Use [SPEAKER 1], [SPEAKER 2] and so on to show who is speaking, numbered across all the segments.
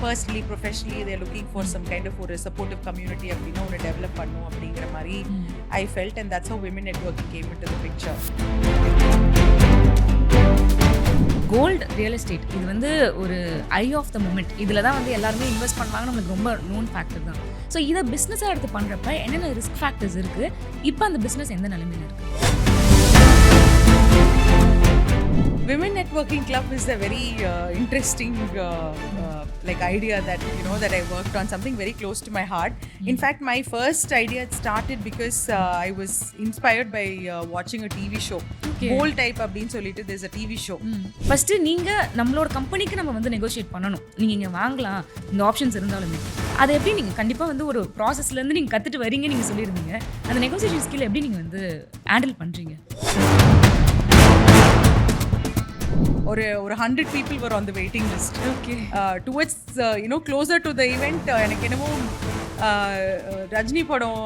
[SPEAKER 1] personally, professionally, they're looking for some kind of a supportive community அப்படின்னா ஒன்று develop பண்ணும் அப்படிங்கிற மாதிரி I felt, and that's how women networking came into the picture.
[SPEAKER 2] Gold real estate இது வந்து ஒரு ஐ of the moment. இதில் தான் வந்து எல்லாருமே இன்வெஸ்ட் பண்ணுவாங்க, நம்மளுக்கு ரொம்ப நோன் ஃபேக்டர் தான். ஸோ இதை பிஸ்னஸாக எடுத்து பண்ணுறப்ப என்னென்ன ரிஸ்க் ஃபேக்டர்ஸ் இருக்குது, இப்போ அந்த பிஸ்னஸ் எந்த நிலைமையில் இருக்குது?
[SPEAKER 1] Women Networking Club is a very interesting like idea that that I worked on, something very close to my heart. In fact, my first idea started because I was inspired by watching a TV show. Gold type அப்படினு சொல்லிட்டு there's a TV show.
[SPEAKER 2] First நீங்க நம்மளோட கம்பெனிக்கு நம்ம வந்து negotiate பண்ணணும். நீங்க இங்க வாங்கலாம் இந்த ஆப்ஷன்ஸ் இருந்தாலுமே அதை எப்படி நீங்க கண்டிப்பா வந்து ஒரு ப்ராசஸ்ல இருந்து நீங்க கத்துட்டு வரீங்க நீங்க சொல்லியிருந்தீங்க. அந்த நெகோசியேஷன் ஸ்கில் எப்படி நீங்க வந்து ஹேண்டில் பண்றீங்க?
[SPEAKER 1] ஒரு 100 people were on the waiting list. Okay. Towards closer to the event, எனக்கு என்னமோ ரஜினி படம்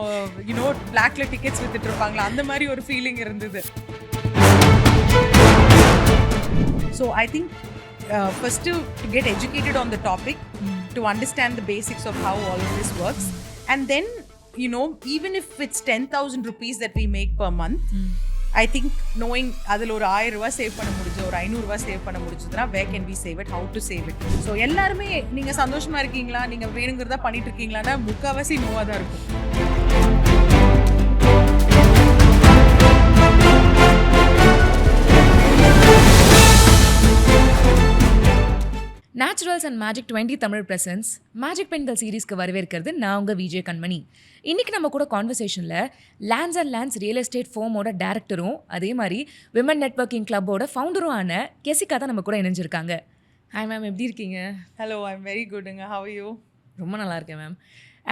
[SPEAKER 1] பிளாக்ல டிக்கெட்ஸ் வித்துட்டு இருப்பாங்களா அந்த மாதிரி ஒரு ஃபீலிங் இருந்தது. So I think first to get educated on the topic, to understand the basics of how all of this works, and then even if it's 10,000 rupees that we make per month, I think knowing அதில் ஒரு 1000 ரூபாய் save பண்ண முடிஞ்சு, ஒரு 500 ரூபாய் save பண்ண முடிஞ்சதுன்னா where can we save it, how to save it. So எல்லாருமே நீங்கள் சந்தோஷமா இருக்கீங்களா, நீங்கள் வேணுங்கிறதா பண்ணிட்டு இருக்கீங்களான்னா முக்கால்வாசி நோவாக தான் இருக்கும்.
[SPEAKER 2] Naturals and magic 20 Tamil presents magic பெண்கள் சீரீஸ்க்கு வரவேற்கிறது நான் உங்கள் விஜய் கண்மணி. இன்றைக்கி நம்ம கூட கான்வர்சேஷனில் lands and lands real estate ஃபோமோட டேரக்டரும் அதே மாதிரி விமன் நெட்வொர்க்கிங் கிளப்போட ஃபவுண்டரும் ஆன கெசிகா தான் நம்ம கூட இணைஞ்சிருக்காங்க. ஹாய் மேம், எப்படி இருக்கீங்க?
[SPEAKER 1] ஹலோ, ஐ எம் வெரி குட்ங்க. How are you?
[SPEAKER 2] ரொம்ப நல்லா இருக்கேன் மேம்.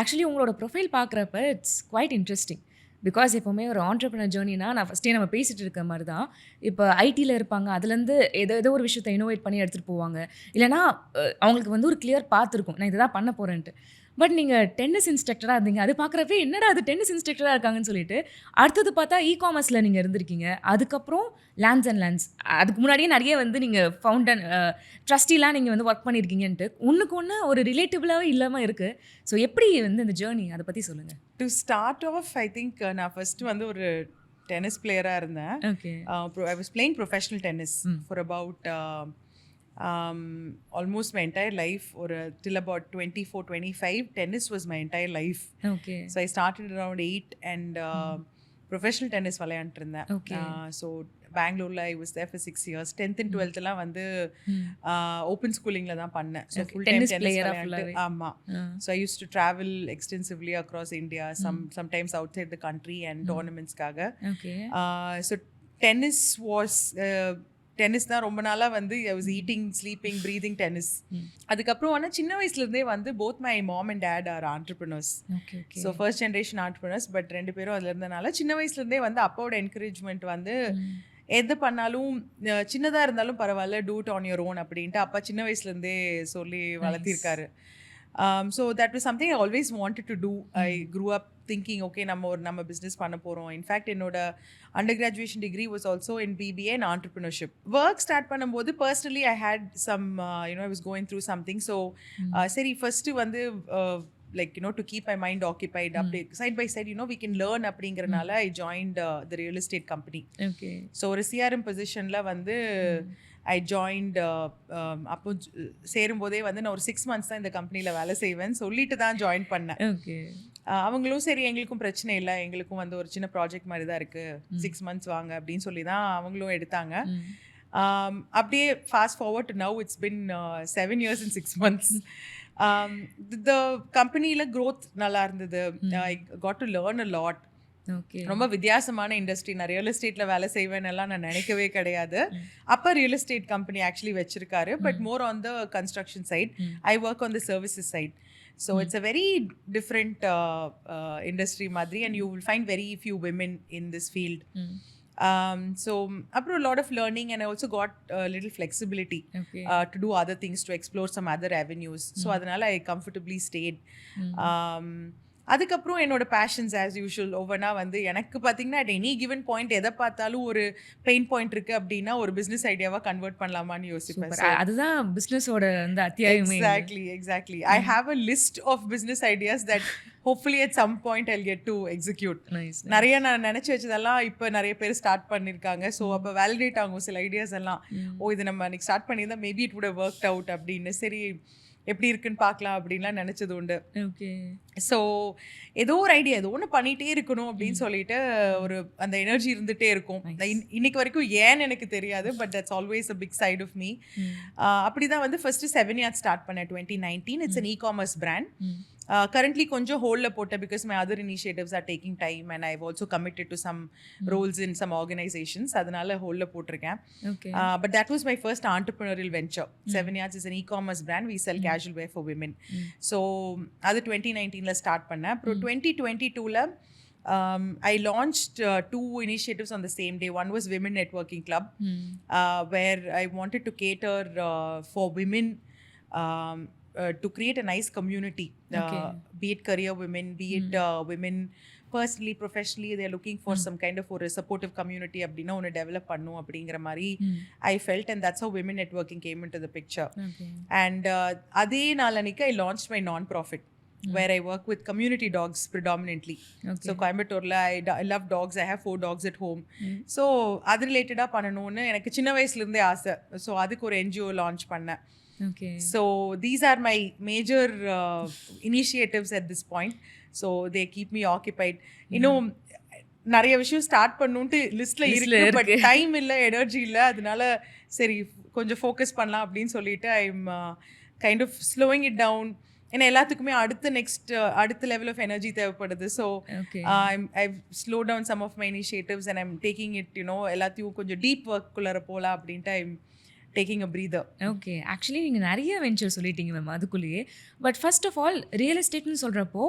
[SPEAKER 2] ஆக்சுவலி உங்களோட ப்ரொஃபைல் பார்க்குறப்ப இட்ஸ் குவைட் இன்ட்ரெஸ்டிங். பிகாஸ் எப்போவுமே ஒரு ஆண்டர்ப்ரனர் ஜேர்னினா நான் ஃபஸ்ட்டே நம்ம பேசிகிட்டு இருக்க மாதிரி தான். இப்போ ஐடியில் இருப்பாங்க, அதுலேருந்து ஏதோ ஒரு விஷயத்தை இனோவேட் பண்ணி எடுத்துகிட்டு போவாங்க. இல்லைனா அவங்களுக்கு வந்து ஒரு கிளியர் பாத் இருக்கும், நான் இதை தான் பண்ண போகிறேன்ட்டு. பட் நீங்கள் டென்னிஸ் இன்ஸ்ட்ரக்டராக இருந்தீங்க, அது பார்க்குறப்ப என்னடா அது டென்னிஸ் இன்ஸ்ட்ரக்டராக இருக்காங்கன்னு சொல்லிட்டு அடுத்தது பார்த்தா காமர்ஸில் நீங்கள் இருந்திருக்கீங்க. அதுக்கப்புறம் லேண்ட்ஸ் அண்ட் லேண்ட்ஸ், அதுக்கு முன்னாடியே நிறைய வந்து நீங்கள் ஃபவுண்டர் ட்ரஸ்டிலாம் நீங்கள் வந்து ஒர்க் பண்ணியிருக்கீங்கன்ட்டு ஒன்றுக்கு ஒன்று ஒரு ரிலேட்டிவ்லாகவே இல்லாமல் இருக்குது. ஸோ எப்படி வந்து இந்த ஜேர்னி அதை பற்றி சொல்லுங்கள்.
[SPEAKER 1] To start off I think நான் ஃபஸ்ட்டு வந்து ஒரு டென்னிஸ் பிளேயராக இருந்தேன்.
[SPEAKER 2] Okay.
[SPEAKER 1] I was playing professional tennis for about almost my entire life, or till about 24-25 tennis was my entire life.
[SPEAKER 2] Okay.
[SPEAKER 1] So I started around 8 and professional tennis விளையாண்டுட்டு இருந்தேன். So பெங்களூர்ல I was there for 6 years. 10th and 12th எல்லாம் வந்து open ஸ்கூலிங்ல தான் பண்ணேன். So full time tennis விளையாண்டு. ஆமா. So I used to travel extensively across India, sometimes outside the country and tournamentsக்காக.
[SPEAKER 2] Okay.
[SPEAKER 1] So tennis was tennis தான் ரொம்ப நாளாக வந்து I was eating, sleeping, breathing tennis. அதுக்கப்புறம் ஆனால் சின்ன வயசுலேருந்தே வந்து both my mom and dad are entrepreneurs. So first generation entrepreneurs. But 2 பேரும் அதில் இருந்தனால சின்ன வயசுலேருந்தே வந்து அப்பாவோட என்கரேஜ்மெண்ட் வந்து எது பண்ணாலும் சின்னதாக இருந்தாலும் பரவாயில்ல, do it on your own அப்படின்ட்டு அப்பா சின்ன வயசுலேருந்தே சொல்லி வளர்த்திருக்காரு. So that was something I always wanted to do. I grew up thinking, okay, நம்ம business பண்ண போறோம். In fact, என்னோட undergraduation degree was also in BBA and entrepreneurship. Work start பண்ணும்போது personally I had some I was going through something. So சரி first வந்து like to keep my mind occupied, update side by side we can learn அப்படிங்கறனால I joined the real estate company.
[SPEAKER 2] Okay.
[SPEAKER 1] So ஒரு CRM positionல வந்து I joined. அப்போ சேரும்போதே வந்து நான் ஒரு 6 months தான் இந்த கம்பெனியில் வேலை செய்வேன் சொல்லிட்டு தான் ஜாயின் பண்ணேன்.
[SPEAKER 2] ஓகே.
[SPEAKER 1] அவங்களும் சரி எங்களுக்கும் பிரச்சனை இல்லை, எங்களுக்கும் வந்து ஒரு சின்ன ப்ராஜெக்ட் மாதிரி தான் இருக்குது, 6 months வாங்க அப்படின்னு சொல்லி தான் அவங்களும் எடுத்தாங்க. அப்படியே fast forward to now it's been 7 years and 6 months. the கம்பெனியில் க்ரோத் நல்லா இருந்தது. I got to learn a lot. ரொம்ப வித்தியாசமான இண்டஸ்ட்ரி. நான் ரியல் எஸ்டேட்ல வேலை செய்வேன் எல்லாம் நான் நினைக்கவே கிடையாது. அப்போ ரியல் எஸ்டேட் கம்பெனி ஆக்சுவலி வச்சிருக்காரு, but more on the construction side. I work on the services side. So it's a very different industry மாதிரி, and you will find very few women in this field. So apro a lot of learning, and I also got a little flexibility to do other things, to explore some other avenues. So adanal I comfortably stayed. அதுக்கப்புறம் என்னோட patience as usual ஒவ்வொன்றா வந்து எனக்கு பார்த்தீங்கன்னா at any given point எதை பார்த்தாலும் ஒரு pain point இருக்குது அப்படின்னா ஒரு பிஸ்னஸ் ஐடியாவாக கன்வெர்ட் பண்ணலாமான்னு யோசிப்பேன்.
[SPEAKER 2] அதுதான் பிஸ்னஸோட அந்த அத்தியாயமே.
[SPEAKER 1] Exactly I have a list of business ideas that hopefully at some point I'll get to execute. நிறைய நான் நினச்சி வச்சதெல்லாம் இப்போ நிறைய பேர் ஸ்டார்ட் பண்ணியிருக்காங்க. ஸோ அப்போ வேலிடேட் ஆகும் சில ஐடியாஸ் எல்லாம். இது நம்ம அன்றைக்கி ஸ்டார்ட் பண்ணியிருந்தா maybe it would have worked out அப்படின்னு. சரி எப்படி இருக்குன்னு பார்க்கலாம் அப்படின்லாம் நினச்சது உண்டு.
[SPEAKER 2] ஓகே.
[SPEAKER 1] ஸோ ஏதோ ஒரு ஐடியா ஏதோ ஒன்று பண்ணிகிட்டே இருக்கணும் அப்படின்னு சொல்லிட்டு ஒரு அந்த எனர்ஜி இருந்துகிட்டே இருக்கும். இன்னைக்கு வரைக்கும் ஏன்னு எனக்கு தெரியாது, but that's always a big side of me. அப்படி தான் வந்து ஃபர்ஸ்ட்டு 7 Yards ஸ்டார்ட் பண்ணேன் 2019. It's an e-commerce brand. Currently கொஞ்சம் ஹோல்ல போட்டேன் because my other initiatives are taking time and I've also committed to some roles in some organisations. அதனால ஹோல்ல போட்டிருக்கேன். But that was my first entrepreneurial venture. 7 Yards is an e-commerce brand. We sell casual wear for women. So அது 2019 start பண்ணேன். அப்புறம் 2022 I launched 2 initiatives on the same day. One was Women Networking Club, where I wanted to cater for women, to create a nice community, be it career women, be it women personally, professionally, they are looking for some kind of a supportive community அப்படின்னா ஒன்று develop பண்ணும் அப்படிங்கிற மாதிரி I felt, and that's how women networking came into the picture. And அதே நாளன்னைக்கு I launched my non-profit, where I work with community dogs predominantly. So Coimbatore, I love dogs. I have 4 dogs at home. So அது ரிலேட்டடாக பண்ணணும்னு எனக்கு சின்ன வயசுலேருந்தே ஆசை. So அதுக்கு ஒரு NGO லான்ச் பண்ணேன். So these are my major initiatives at this point. So they keep me occupied. இன்னும் நிறைய விஷயம் ஸ்டார்ட் பண்ணுன்ட்டு லிஸ்ட்ல இருக்கு, பட் டைம் இல்லை, எனர்ஜி இல்லை. அதனால சரி கொஞ்சம் ஃபோக்கஸ் பண்ணலாம் அப்படின்னு சொல்லிட்டு I am kind of slowing it down. ஏன்னா எல்லாத்துக்குமே அடுத்த லெவல் ஆஃப் எனர்ஜி தேவைப்படுது. So I slow down some of my initiatives and I'm taking it எல்லாத்தையும் கொஞ்சம் டீப் ஒர்க்குள்ளார போகலாம் அப்படின்ட்டு I'm taking a breather.
[SPEAKER 2] Okay. Actually நீங்கள் நிறைய வெஞ்சர் சொல்லிட்டீங்க மேம் அதுக்குள்ளேயே. But first of all real எஸ்டேட்னு சொல்கிறப்போ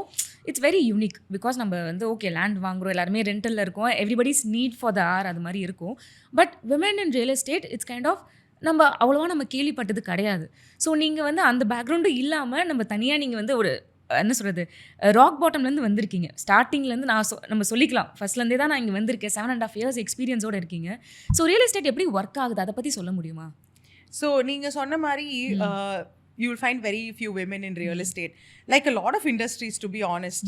[SPEAKER 2] இட்ஸ் வெரி யூனிக். பிகாஸ் நம்ம வந்து ஓகே லேண்ட் வாங்குகிறோம், எல்லாருமே ரெண்டலில் இருக்கோம், எவ்ரிபடிஸ் நீட் ஃபார் த ஆர் அது மாதிரி இருக்கும். But women in real estate it's kind of நம்ம அவ்வளோவா நம்ம கேள்விப்பட்டது கிடையாது. ஸோ நீங்கள் வந்து அந்த பேக்ரவுண்டும் இல்லாமல் நம்ம தனியாக நீங்கள் வந்து ஒரு என்ன சொல்கிறது ராக் பாட்டம்லேருந்து வந்திருக்கீங்க. ஸ்டார்டிங்லேருந்து நம்ம சொல்லிக்கலாம் ஃபர்ஸ்ட்லேருந்தே தான் நான் இங்கே வந்திருக்கேன். 7.5 years எக்ஸ்பீரியன்ஸோடு இருக்கீங்க. ஸோ ரியல் எஸ்டேட் எப்படி ஒர்க் ஆகுது அதை பற்றி சொல்ல முடியுமா?
[SPEAKER 1] ஸோ நீங்கள் சொன்ன மாதிரி you will find very few women in real estate. Like a lot of industries, to be honest,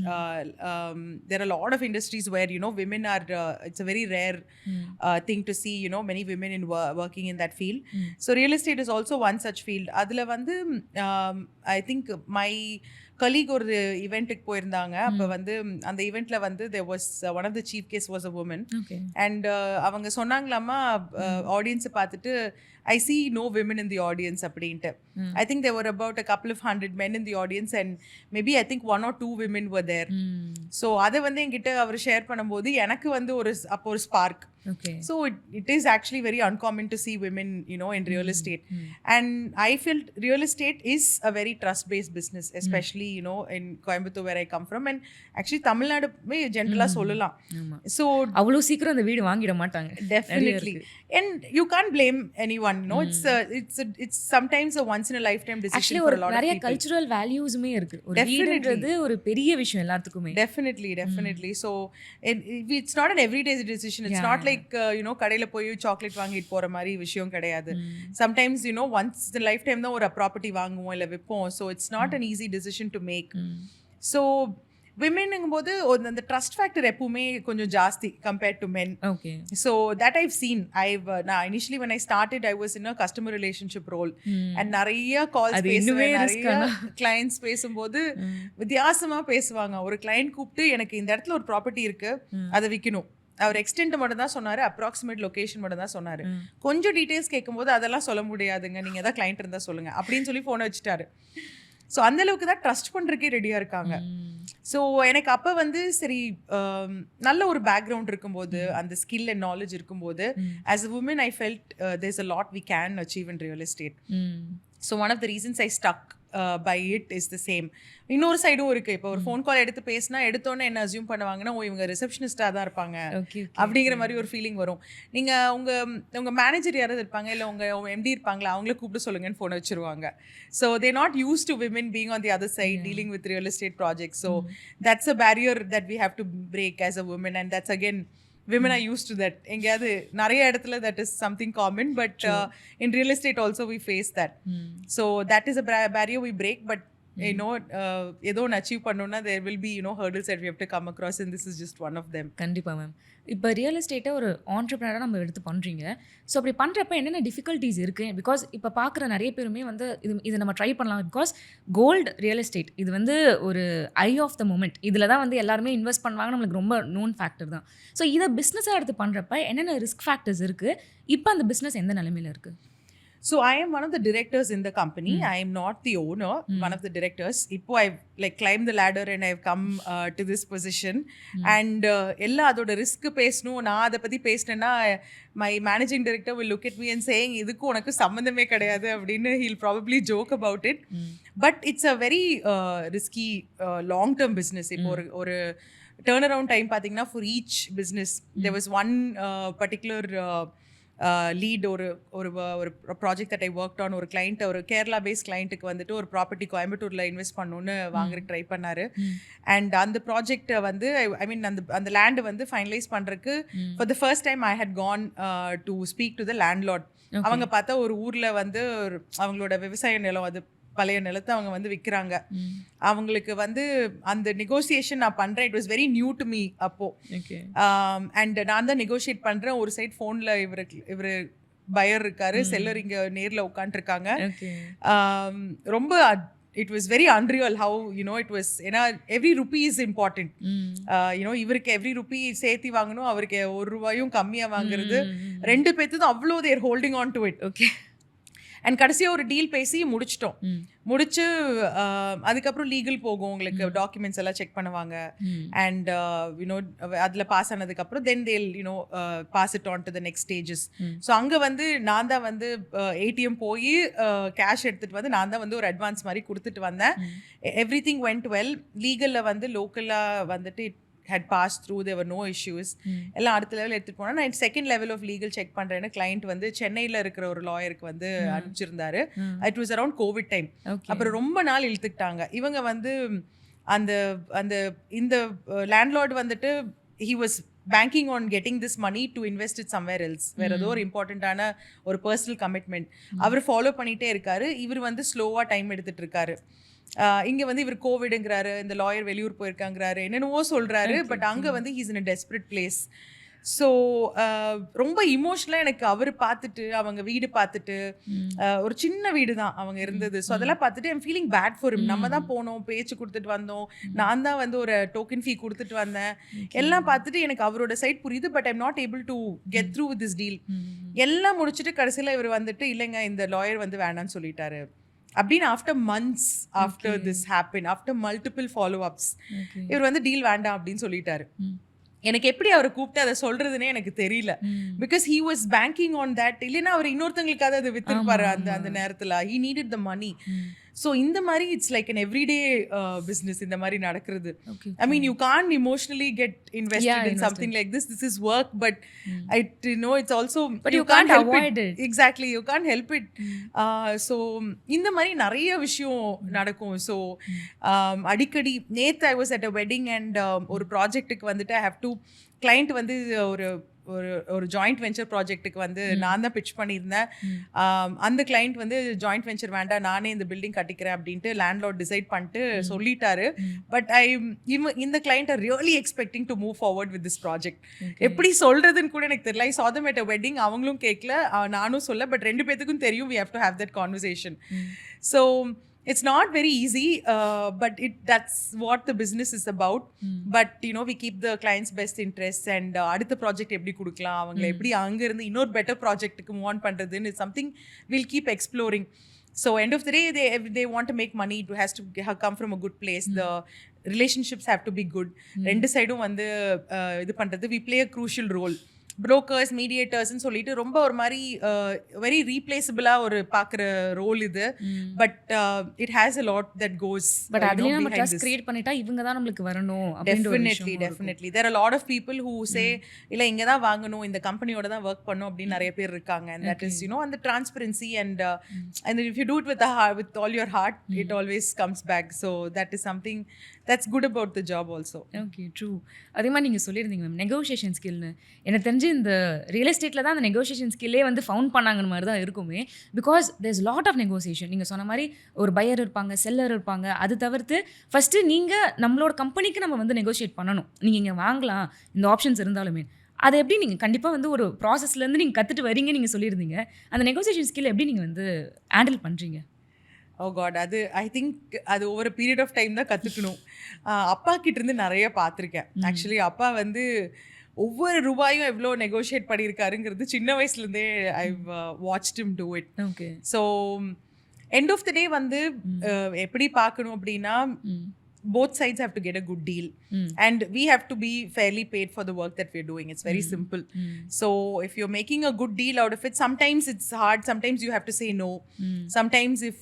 [SPEAKER 1] there are a lot of industries where, you know, women are, it's a very rare thing to see, you know, many women in working in that field. So real estate is also one such field. அதில் வந்து I think my colleague ஒரு ஈவெண்ட்டுக்கு போயிருந்தாங்க. அப்போ வந்து அந்த ஈவெண்ட்டில் வந்து there was one of the chief guests was a woman. And அவங்க சொன்னாங்களாமா ஆடியன்ஸை பார்த்துட்டு I see no women in the audience அப்படின்ட்டு. I think there were about a couple of 100 men in the audience and maybe I think 1 or 2 women were there. So அதை வந்து என்கிட்ட அவர் share பண்ணும்போது எனக்கு வந்து அப்போ ஒரு spark. So it is actually very uncommon to see women, you know, in real estate. And I felt real estate is a very trust-based business, especially, you know, in Coimbatore where I come from. And actually Tamil Nadu generally சொல்லலாம். So
[SPEAKER 2] அவ்வளோ சீக்கிரம் அந்த வீடு வாங்கிட மாட்டாங்க.
[SPEAKER 1] Definitely. And you can't blame anyone, you know. It's sometimes a once in a lifetime decision.
[SPEAKER 2] Actually
[SPEAKER 1] for a lot of people.
[SPEAKER 2] நிறைய cultural வேல்யூஸுமே இருக்கு. ஒரு வீடுன்றது ஒரு பெரிய விஷயம் எல்லாத்துக்குமே.
[SPEAKER 1] Definitely. So it's not an everyday decision. It's not like you know கடையில போய் chocolate வாங்கிட்டு போற மாதிரி விஷயம் கிடையாது. Sometimes, you know, once in a lifetime தான் ஒரு ப்ராப்பர்ட்டி வாங்குவோம் இல்லை விற்போம். So it's not an easy decision to make. So விமென்ங்கும்போது அந்த ட்ரஸ்ட் ஃபேக்டர் எப்பவுமே கொஞ்சம் ஜாஸ்தி compared to men. So that I've seen. நான் initially when I started I was in a customer relationship role and நிறைய calls பேசுவேன். நிறைய clients பேசும்போது வித்தியாசமா பேசுவாங்க. ஒரு கிளைண்ட் கூப்பிட்டு எனக்கு இந்த இடத்துல ஒரு ப்ராப்பர்ட்டி இருக்கு, அதை விற்கணும். அவர் எக்ஸ்டென்ட் மட்டும் தான் சொன்னார், அப்ராக்சிமேட் லொகேஷன் மட்டும் தான் சொன்னார். கொஞ்சம் டீட்டெயில்ஸ் கேட்கும்போது அதெல்லாம் சொல்ல முடியாதுங்க, நீங்கள் ஏதாவது கிளைண்ட் இருந்தால் சொல்லுங்க அப்படின்னு சொல்லி ஃபோனை வச்சுட்டாரு. ஸோ அந்தளவுக்கு தான் ட்ரஸ்ட் பண்ணுறக்கே ரெடியாக இருக்காங்க. ஸோ எனக்கு அப்போ வந்து சரி நல்ல ஒரு பேக்ரவுண்ட் இருக்கும்போது, அந்த ஸ்கில் அண்ட் நாலேஜ் இருக்கும்போது, as a woman I felt there's a lot we can achieve in real estate. So one of the reasons I stuck by it is the same. இன்னொரு சைடும் இருக்கு. இப்போ ஒரு ஃபோன் கால் எடுத்து பேசினா எடுத்தோன்னே என்ன அசியூம் பண்ணுவாங்கன்னா, ஓ இவங்க ரிசப்ஷனிஸ்டாக தான் இருப்பாங்க அப்படிங்கிற மாதிரி ஒரு ஃபீலிங் வரும். நீங்கள் உங்கள் மேனேஜர் யாராவது இருப்பாங்க, இல்லை உங்கள் எம்டி இருப்பாங்களா, அவங்கள கூப்பிட்டு சொல்லுங்கன்னு ஃபோனை வச்சுருவாங்க. So they not used to women being on the other side dealing with real estate project. So that's a barrier that we have to break as a woman, and that's again women are used to that. எங்கேயாவது நிறைய இடத்துல that is something common, but in real estate also we face that. So that is a barrier we break, but you know ஏதோ ஒன்று achieve பண்ணோம்னா there will be hurdles that we have to come across, and this is just one of them.
[SPEAKER 2] கண்டிப்பாக ma'am. இப்போ real எஸ்டேட்டை ஒரு ஆண்டர்ப்ரனராக நம்ம எடுத்து பண்ணுறீங்க. So அப்படி பண்ணுறப்ப என்னென்ன டிஃபிகல்ட்டிஸ் இருக்குது? பிகாஸ் இப்போ பார்க்குற நிறைய பேருமே வந்து இது நம்ம ட்ரை பண்ணலாம். பிகாஸ் கோல்டு ரியல் எஸ்டேட் இது வந்து ஒரு ஐ ஆஃப் த மூமெண்ட். இதில் தான் வந்து எல்லாருமே இன்வெஸ்ட் பண்ணுவாங்க, நம்மளுக்கு ரொம்ப நோன் ஃபேக்டர் தான். ஸோ இதை பிஸ்னஸாக எடுத்து பண்ணுறப்ப என்னென்ன ரிஸ்க் ஃபேக்டர்ஸ் இருக்குது? இப்போ அந்த பிஸ்னஸ் எந்த நிலைமையில் இருக்குது?
[SPEAKER 1] So I am one of the directors in the company. I am not the owner, one of the directors. Ipo I've like climbed the ladder and I've come to this position. And ella adoda risk pesnu na adha pathi pesnena my managing director will look at me and saying idukku unakku sambandhame kediyadu appdinu he'll probably joke about it. But it's a very risky long term business. Ipo or turnaround time pathina for each business there was one particular lead ஒரு project that I work on. ஒரு client, ஒரு Kerala paste கிளைண்ட்டுக்கு வந்துட்டு ஒரு property கோயம்புத்தூரில் invest பண்ணணுன்னு வாங்குறதுக்கு try பண்ணார். And அந்த ப்ராஜெக்டை வந்து ஐ மீன் அந்த லேண்டை வந்து ஃபைனலைஸ் பண்ணுறதுக்கு for the first time I had gone to speak to the landlord. அவங்க பார்த்தா ஒரு ஊரில் வந்து அவங்களோட விவசாய நிலம், அது பழைய நிலத்தை அவங்க வந்து விற்கிறாங்க. அவங்களுக்கு வந்து அந்த நெகோசியேஷன் நான் பண்ணுறேன். It was very new to me அப்போ. அண்ட் நான் தான் நெகோஷியேட் பண்ணுறேன். ஒரு சைட் ஃபோனில் இவர் பயர் இருக்காரு, செல்லர் இங்கே நேரில் உட்காந்துருக்காங்க. ரொம்ப it was very unreal how it was, ஏன்னா every rupee is important. இவருக்கு every rupee சேர்த்தி வாங்கணும், அவருக்கு ₹1 கம்மியாக வாங்குறது, ரெண்டு பேர்த்து அவ்வளோ their holding on to it. Okay. And கடைசியாக ஒரு டீல் பேசி முடிச்சிட்டோம். முடிச்சு அதுக்கப்புறம் லீகல் போகும், உங்களுக்கு டாக்குமெண்ட்ஸ் எல்லாம் செக் பண்ணுவாங்க. அண்ட் அதில் பாஸ் ஆனதுக்கப்புறம் then they'll pass it on to the next stages. So அங்கே வந்து நான் தான் வந்து ஏடிஎம் போய் கேஷ் எடுத்துகிட்டு வந்து நான் தான் வந்து ஒரு அட்வான்ஸ் மாதிரி கொடுத்துட்டு வந்தேன். Everything went well. லீகலில் வந்து லோக்கலாக வந்துட்டு had passed through, there were no issues. எல்லாம் அடுத்த லெவல் எடுத்துகிட்டு போனால் நான் second level of legal check பண்ணுறேன்னு கிளைண்ட் வந்து சென்னையில் இருக்கிற ஒரு லாயருக்கு வந்து அனுப்பிச்சிருந்தாரு. It was around Covid time. அப்புறம் ரொம்ப நாள் இழுத்துக்கிட்டாங்க. இவங்க வந்து அந்த அந்த இந்த லேண்ட்லார்ட் வந்துட்டு he was banking on getting this money to invest it somewhere else. வேற ஏதோ ஒரு இம்பார்ட்டண்ட்டான ஒரு பர்சனல் கமிட்மெண்ட் அவர் ஃபாலோ பண்ணிகிட்டே இருக்காரு. இவர் வந்து ஸ்லோவாக டைம் எடுத்துகிட்டு இருக்காரு. இங்கே வந்து இவர் கோவிடுங்கிறாரு, இந்த லாயர் வெளியூர் போயிருக்காங்கிறாரு, என்னென்னவோ சொல்கிறாரு. பட் அங்கே வந்து he's in a desperate place. So ரொம்ப இமோஷனலாக எனக்கு அவர் பார்த்துட்டு, அவங்க வீடு பார்த்துட்டு, ஒரு சின்ன வீடு தான் அவங்க இருந்தது. ஸோ அதெல்லாம் பார்த்துட்டு I'm feeling bad for him. நம்ம தான் போனோம், பேச்சு கொடுத்துட்டு வந்தோம், நான் தான் வந்து ஒரு டோக்கன் ஃபீ கொடுத்துட்டு வந்தேன். எல்லாம் பார்த்துட்டு எனக்கு அவரோட சைட் புரியுது. But I'm not able to get through with this deal. எல்லாம் முடிச்சுட்டு கடைசியில் இவர் வந்துட்டு இல்லைங்க இந்த லாயர் வந்து வேணான்னு சொல்லிட்டாரு அப்படின்னு after months after this happen, after multiple follow ups இவர் வந்து டீல் வேண்டாம் அப்படின்னு சொல்லிட்டாரு. எனக்கு எப்படி அவரை கூப்பிட்டு அதை சொல்றதுன்னே எனக்கு தெரியல. Because he was banking on that. இல்லைன்னா அவர் இன்னொருத்தங்களுக்காக அதை வித்துருப்பாரு அந்த நேரத்தில். He needed the money. So இந்த மாதிரி it's like an everyday business இந்த மாதிரி நடக்கிறது. I mean you can't emotionally get invested in something like this. This is work, but it's also you can't avoid it. Exactly, you can't help it. So இந்த மாதிரி நிறைய விஷயம் நடக்கும். So அடிக்கடி நேற்று I was at a wedding and ஒரு ப்ராஜெக்ட்டுக்கு வந்துட்டு I have to client வந்து ஒரு ஜாயிண்ட் வெஞ்சர் ப்ராஜெக்ட்டுக்கு வந்து நான் தான் பிட்ச் பண்ணியிருந்தேன். அந்த கிளைண்ட் வந்து ஜாயிண்ட் வெஞ்சர் வேண்டாம், நானே இந்த பில்டிங் கட்டிக்கிறேன் அப்படின்ட்டு லேண்ட்லார்ட் டிசைட் பண்ணிட்டு சொல்லிட்டாரு. பட் இந்த client are really expecting to move forward with this project. எப்படி சொல்றதுன்னு கூட எனக்கு தெரியல. ஐ saw them at a wedding. அவங்களும் கேட்கல, நானும் சொல்ல. பட் ரெண்டு பேத்துக்கும் தெரியும் we have to have that conversation. So it's not very easy, but that's what the business is about. But we keep the client's best interests and அடுத்த project எப்படி கொடுக்கலாம், அவங்களை எப்படி அங்கிருந்து இன்னொரு பெட்டர் ப்ராஜெக்ட்டுக்கு மூவ் ஆன் பண்ணுறதுன்னு it's something we'll keep exploring. So end of the day, they want to make money. It has to come from a good place. The relationships have to be good. ரெண்டு சைடும் வந்து இது பண்ணுறது we play a crucial role. brokers, mediators ன்னு சொல்லிட்டு ரொம்ப ஒரு மாதிரி வெரி ரீப்ளேசபிளா ஒரு பார்க்குற ரோல் இது. But it has a lot that cos.
[SPEAKER 2] But அதுலயும் நம்ம ட்ரஸ்ட் கிரியேட் பண்ணிட்டா இவங்க தான் நம்மளுக்கு வரணும் அப்படின்ற ஒரு விஷயம்.
[SPEAKER 1] Definitely there are lot of people who say இல்ல இங்க தான் வாங்கணும், இந்த கம்பெனியோட தான் ஒர்க் பண்ணணும் அப்படின்னு நிறைய பேர் இருக்காங்க. and that is அந்த transparency and if you do it with all your heart, it always comes back. So that is something that's good about the job also.
[SPEAKER 2] Okay, true. அதே மாதிரி நீங்கள் சொல்லியிருந்தீங்க மேம் நெகோஷியேஷன் ஸ்கில்னு. எனக்கு தெரிஞ்சு இந்த real எஸ்டேட்டில் தான் அந்த நெகோஷியேஷன் ஸ்கில்லே வந்து ஃபவுண்ட் பண்ணாங்கன்னு மாதிரி தான் இருக்குமே. Because there's lot of negotiation. நீங்கள் சொன்ன மாதிரி ஒரு பையர் இருப்பாங்க, செல்லர் இருப்பாங்க. அது தவிர்த்து ஃபஸ்ட்டு நீங்கள் நம்மளோட கம்பெனிக்கு நம்ம வந்து நெகோஷியேட் பண்ணணும். நீங்கள் இங்கே வாங்கலாம் இந்த ஆப்ஷன்ஸ் இருந்தாலுமே. அதை எப்படி நீங்கள் கண்டிப்பாக வந்து ஒரு ப்ராசஸ்லேருந்து நீங்கள் கற்றுட்டு வரீங்க நீங்கள் சொல்லியிருந்தீங்க. அந்த நெகோசியேஷன் ஸ்கில் எப்படி நீங்கள் வந்து ஹேண்டில் பண்ணுறீங்க?
[SPEAKER 1] ஓ காட், அது ஐ திங்க் அது ஓவர் பீரியட் ஆஃப் டைம் தான் கற்றுக்கணும். அப்பா கிட்டேருந்து நிறைய பார்த்துருக்கேன். ஆக்சுவலி அப்பா வந்து ஒவ்வொரு ரூபாயும் எவ்வளோ நெகோஷியேட் பண்ணியிருக்காருங்கிறது சின்ன வயசுலேருந்தே I watched him do it.
[SPEAKER 2] Okay.
[SPEAKER 1] So end of the day வந்து எப்படி பார்க்கணும் அப்படின்னா both sides have to get a good deal and we have to be fairly paid for the work that we're doing. It's very simple. So if you're making a good deal out of it, sometimes it's hard, sometimes you have to say no. Sometimes if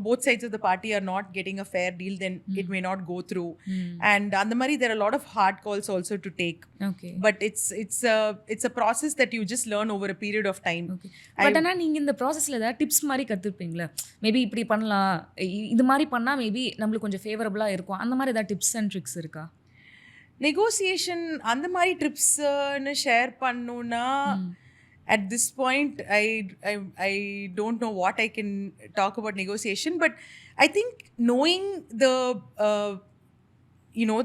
[SPEAKER 1] both sides of the party are not getting a fair deal, then it may not go through. And on the mari there are a lot of hard calls also to take.
[SPEAKER 2] Okay.
[SPEAKER 1] But it's a process that you just learn over a period of time.
[SPEAKER 2] Okay. But ana நீங்க இந்த processல ஏதாவது tips மாதிரி கத்துப்பீங்களா? Maybe இப்படி பண்ணலாம், இது மாதிரி பண்ணா maybe நம்மளுக்கு கொஞ்சம் ஃபேவரபிளா இருக்கும். அந்த மாதிரி ஏதாவது டிப்ஸ் அண்ட் ட்ரிக்ஸ் இருக்கா?
[SPEAKER 1] நெகோசியேஷன் அந்த மாதிரி ட்ரிப்ஸ்னு ஷேர் பண்ணணும்னா at this point I don't know what I can talk about negotiation, but I think knowing the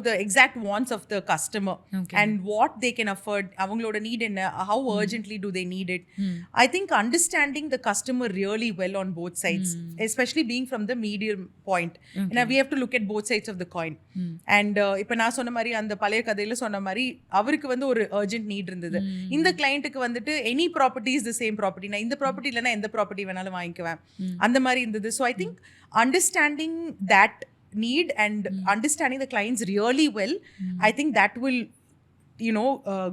[SPEAKER 1] the exact wants of the customer. Okay. And what they can afford, avangaloda need and how urgently do they need it. I think understanding the customer really well on both sides, especially being from the medium point. Okay. And we have to look at both sides of the coin. And ipo na sonna mari and palaya kadaila sonna mari avarku vandu or urgent need irundhudu. Indha client ku vandittu any property is the same property, na indha property illana endha property venalum vaangikuven andha mari irundhudu. So I think understanding that need and understanding the clients really well, I think that will